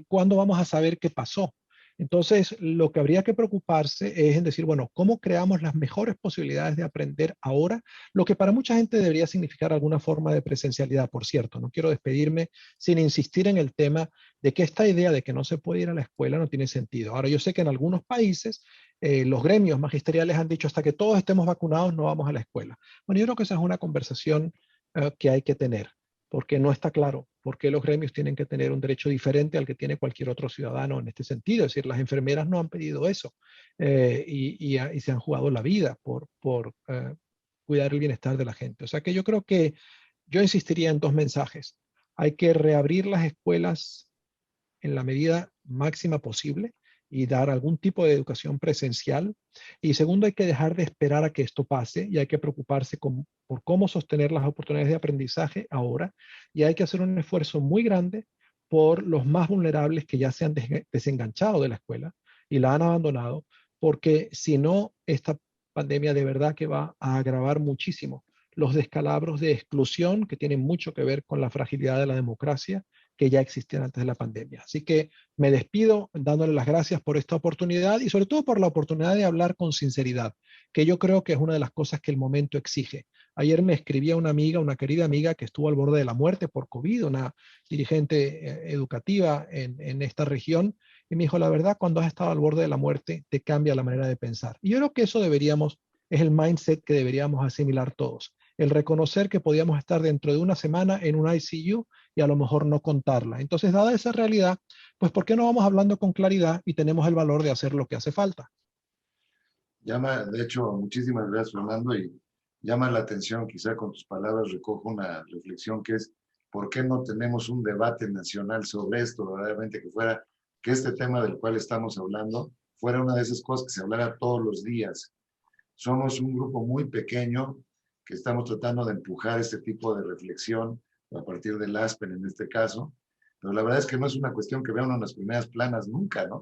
cuándo vamos a saber qué pasó. Entonces, lo que habría que preocuparse es en decir, bueno, ¿cómo creamos las mejores posibilidades de aprender ahora? Lo que para mucha gente debería significar alguna forma de presencialidad, por cierto. No quiero despedirme sin insistir en el tema de que esta idea de que no se puede ir a la escuela no tiene sentido. Ahora, yo sé que en algunos países los gremios magisteriales han dicho hasta que todos estemos vacunados no vamos a la escuela. Bueno, yo creo que esa es una conversación que hay que tener, porque no está claro por qué los gremios tienen que tener un derecho diferente al que tiene cualquier otro ciudadano en este sentido. Es decir, las enfermeras no han pedido eso y se han jugado la vida por cuidar el bienestar de la gente. O sea que yo creo que yo insistiría en dos mensajes. Hay que reabrir las escuelas en la medida máxima posible y dar algún tipo de educación presencial. Y segundo, hay que dejar de esperar a que esto pase y hay que preocuparse por cómo sostener las oportunidades de aprendizaje ahora. Y hay que hacer un esfuerzo muy grande por los más vulnerables que ya se han desenganchado de la escuela y la han abandonado, porque si no, esta pandemia de verdad que va a agravar muchísimo los descalabros de exclusión que tienen mucho que ver con la fragilidad de la democracia que ya existían antes de la pandemia. Así que me despido dándole las gracias por esta oportunidad y sobre todo por la oportunidad de hablar con sinceridad, que yo creo que es una de las cosas que el momento exige. Ayer me escribía una amiga, una querida amiga que estuvo al borde de la muerte por COVID, una dirigente educativa en esta región, y me dijo, la verdad, cuando has estado al borde de la muerte, te cambia la manera de pensar. Y yo creo que eso es el mindset que deberíamos asimilar todos. El reconocer que podíamos estar dentro de una semana en un ICU y a lo mejor no contarla. Entonces, dada esa realidad, pues ¿por qué no vamos hablando con claridad y tenemos el valor de hacer lo que hace falta?
Llama, de hecho, muchísimas gracias, Fernando, y llama la atención, quizá con tus palabras recojo una reflexión que es, ¿por qué no tenemos un debate nacional sobre esto? Verdaderamente que este tema del cual estamos hablando fuera una de esas cosas que se hablara todos los días. Somos un grupo muy pequeño que estamos tratando de empujar este tipo de reflexión a partir del Aspen en este caso, pero la verdad es que no es una cuestión que vean en las primeras planas nunca, ¿no?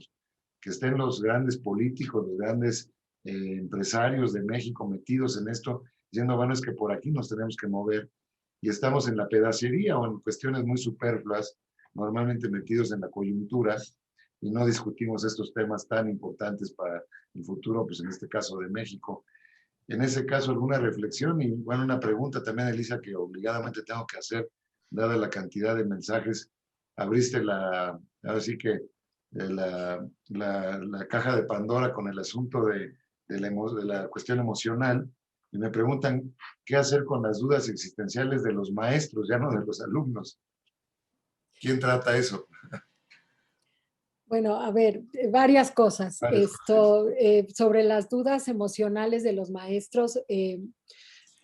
Que estén los grandes políticos, los grandes empresarios de México metidos en esto, diciendo, bueno, es que por aquí nos tenemos que mover y estamos en la pedacería o en cuestiones muy superfluas, normalmente metidos en la coyuntura y no discutimos estos temas tan importantes para el futuro, pues en este caso de México. En ese caso, alguna reflexión y, bueno, una pregunta también, Elisa, que obligadamente tengo que hacer, dada la cantidad de mensajes. Abriste ahora sí que la caja de Pandora con el asunto de la cuestión emocional y me preguntan qué hacer con las dudas existenciales de los maestros, ya no de los alumnos. ¿Quién trata eso?
Bueno, a ver, varias cosas. Sobre las dudas emocionales de los maestros.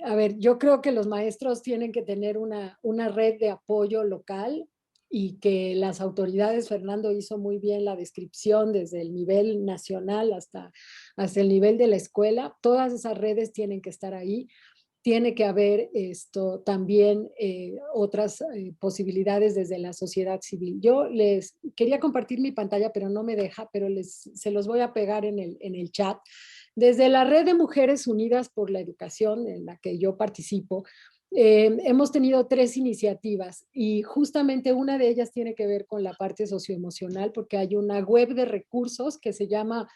A ver, yo creo que los maestros tienen que tener una red de apoyo local y que las autoridades, Fernando hizo muy bien la descripción desde el nivel nacional hasta el nivel de la escuela. Todas esas redes tienen que estar ahí. Tiene que haber también otras posibilidades desde la sociedad civil. Yo les quería compartir mi pantalla, pero no me deja, pero se los voy a pegar en el chat. Desde la Red de Mujeres Unidas por la Educación, en la que yo participo, hemos tenido 3 iniciativas y justamente una de ellas tiene que ver con la parte socioemocional, porque hay una web de recursos que se llama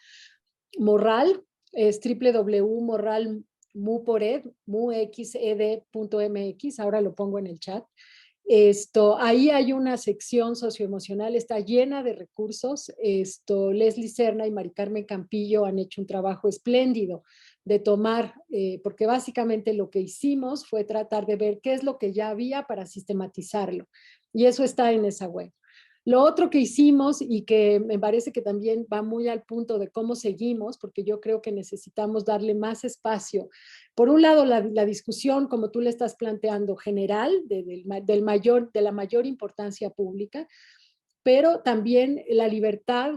Morral, es www.morral.muxed.mx, ahora lo pongo en el chat. Ahí hay una sección socioemocional, está llena de recursos. Leslie Serna y Mari Carmen Campillo han hecho un trabajo espléndido de tomar, porque básicamente lo que hicimos fue tratar de ver qué es lo que ya había para sistematizarlo. Y eso está en esa web. Lo otro que hicimos y que me parece que también va muy al punto de cómo seguimos, porque yo creo que necesitamos darle más espacio. Por un lado, la discusión, como tú le estás planteando, general, de la mayor importancia pública, pero también la libertad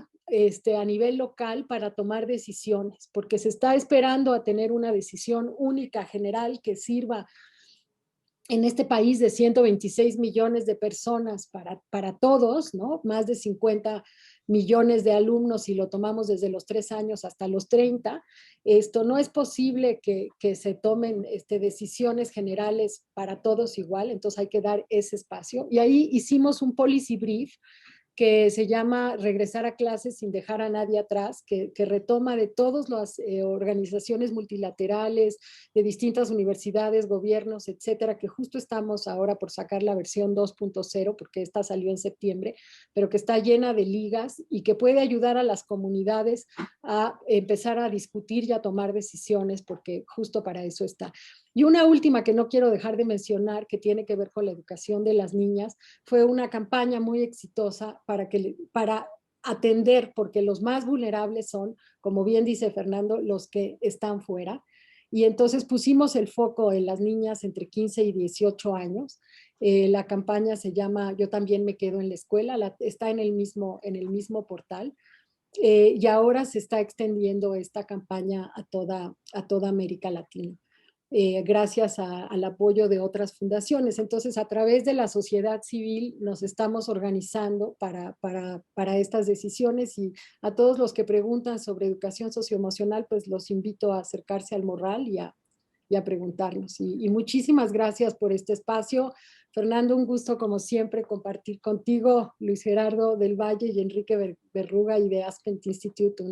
a nivel local para tomar decisiones, porque se está esperando a tener una decisión única, general, que sirva en este país de 126 millones de personas para todos, ¿no? Más de 50 millones de alumnos si lo tomamos desde los 3 años hasta los 30. Esto no es posible que se tomen decisiones generales para todos igual, entonces hay que dar ese espacio. Y ahí hicimos un policy brief que se llama Regresar a clases sin dejar a nadie atrás, que retoma de todas las organizaciones multilaterales, de distintas universidades, gobiernos, etcétera, que justo estamos ahora por sacar la versión 2.0, porque esta salió en septiembre, pero que está llena de ligas y que puede ayudar a las comunidades a empezar a discutir y a tomar decisiones, porque justo para eso está. Y una última que no quiero dejar de mencionar, que tiene que ver con la educación de las niñas, fue una campaña muy exitosa para atender, porque los más vulnerables son, como bien dice Fernando, los que están fuera. Y entonces pusimos el foco en las niñas entre 15 y 18 años. La campaña se llama Yo también me quedo en la escuela, está en el mismo portal. Y ahora se está extendiendo esta campaña a toda América Latina. Gracias al apoyo de otras fundaciones. Entonces, a través de la sociedad civil nos estamos organizando para estas decisiones, y a todos los que preguntan sobre educación socioemocional, pues los invito a acercarse al Morral y a preguntarnos. Y muchísimas gracias por este espacio. Fernando, un gusto como siempre compartir contigo, Luis Gerardo del Valle y Enrique Berruga y de Aspen Institute.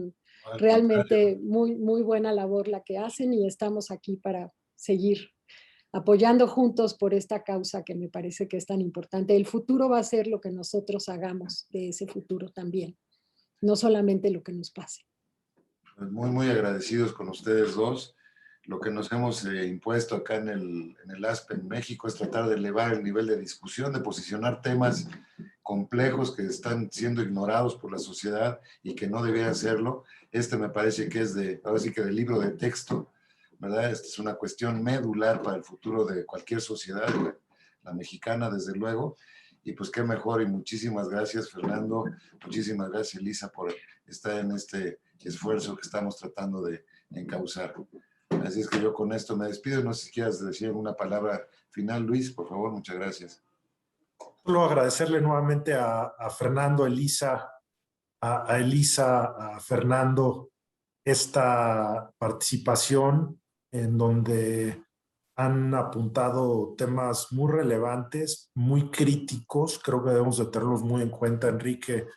Realmente muy, muy buena labor la que hacen, y estamos aquí para seguir apoyando juntos por esta causa que me parece que es tan importante. El futuro va a ser lo que nosotros hagamos de ese futuro también, no solamente lo que nos pase.
Muy, muy agradecidos con ustedes dos. Lo que nos hemos impuesto acá en el Aspen México es tratar de elevar el nivel de discusión, de posicionar temas complejos que están siendo ignorados por la sociedad y que no deberían hacerlo. Me parece que es ahora sí que del libro de texto, ¿verdad? Esta es una cuestión medular para el futuro de cualquier sociedad, la mexicana desde luego, y pues qué mejor. Y muchísimas gracias, Fernando, muchísimas gracias, Elisa, por estar en este esfuerzo que estamos tratando de encauzar. Así es que yo con esto me despido. No sé si quieras decir alguna palabra final, Luis, por favor. Muchas gracias.
Solo agradecerle nuevamente a Fernando, Elisa, a Elisa, a Fernando, esta participación en donde han apuntado temas muy relevantes, muy críticos. Creo que debemos de tenerlos muy en cuenta, Enrique,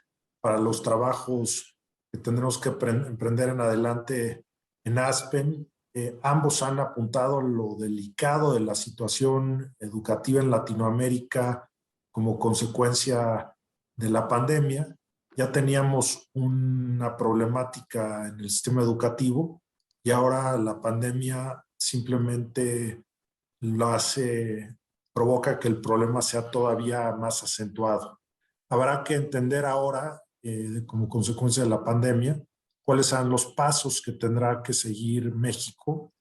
para los trabajos que tendremos que emprender en adelante en Aspen. Ambos han apuntado lo delicado de la situación educativa en Latinoamérica como consecuencia de la pandemia. Ya teníamos una problemática en el sistema educativo y ahora la pandemia simplemente provoca que el problema sea todavía más acentuado. Habrá que entender ahora, como consecuencia de la pandemia, cuáles son los pasos que tendrá que seguir México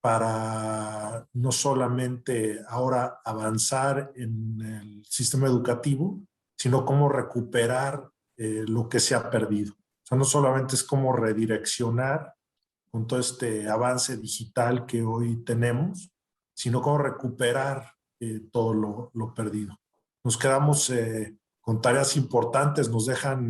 para no solamente ahora avanzar en el sistema educativo, sino cómo recuperar lo que se ha perdido. O sea, no solamente es cómo redireccionar con todo este avance digital que hoy tenemos, sino cómo recuperar todo lo perdido. Nos quedamos con tareas importantes, nos dejan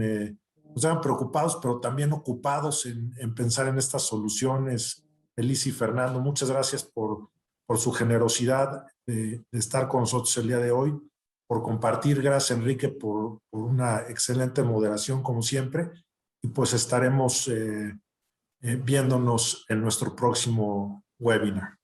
preocupados, pero también ocupados en pensar en estas soluciones. Elisa y Fernando, muchas gracias por su generosidad de estar con nosotros el día de hoy, por compartir. Gracias, Enrique, por una excelente moderación, como siempre. Y pues estaremos viéndonos en nuestro próximo webinar.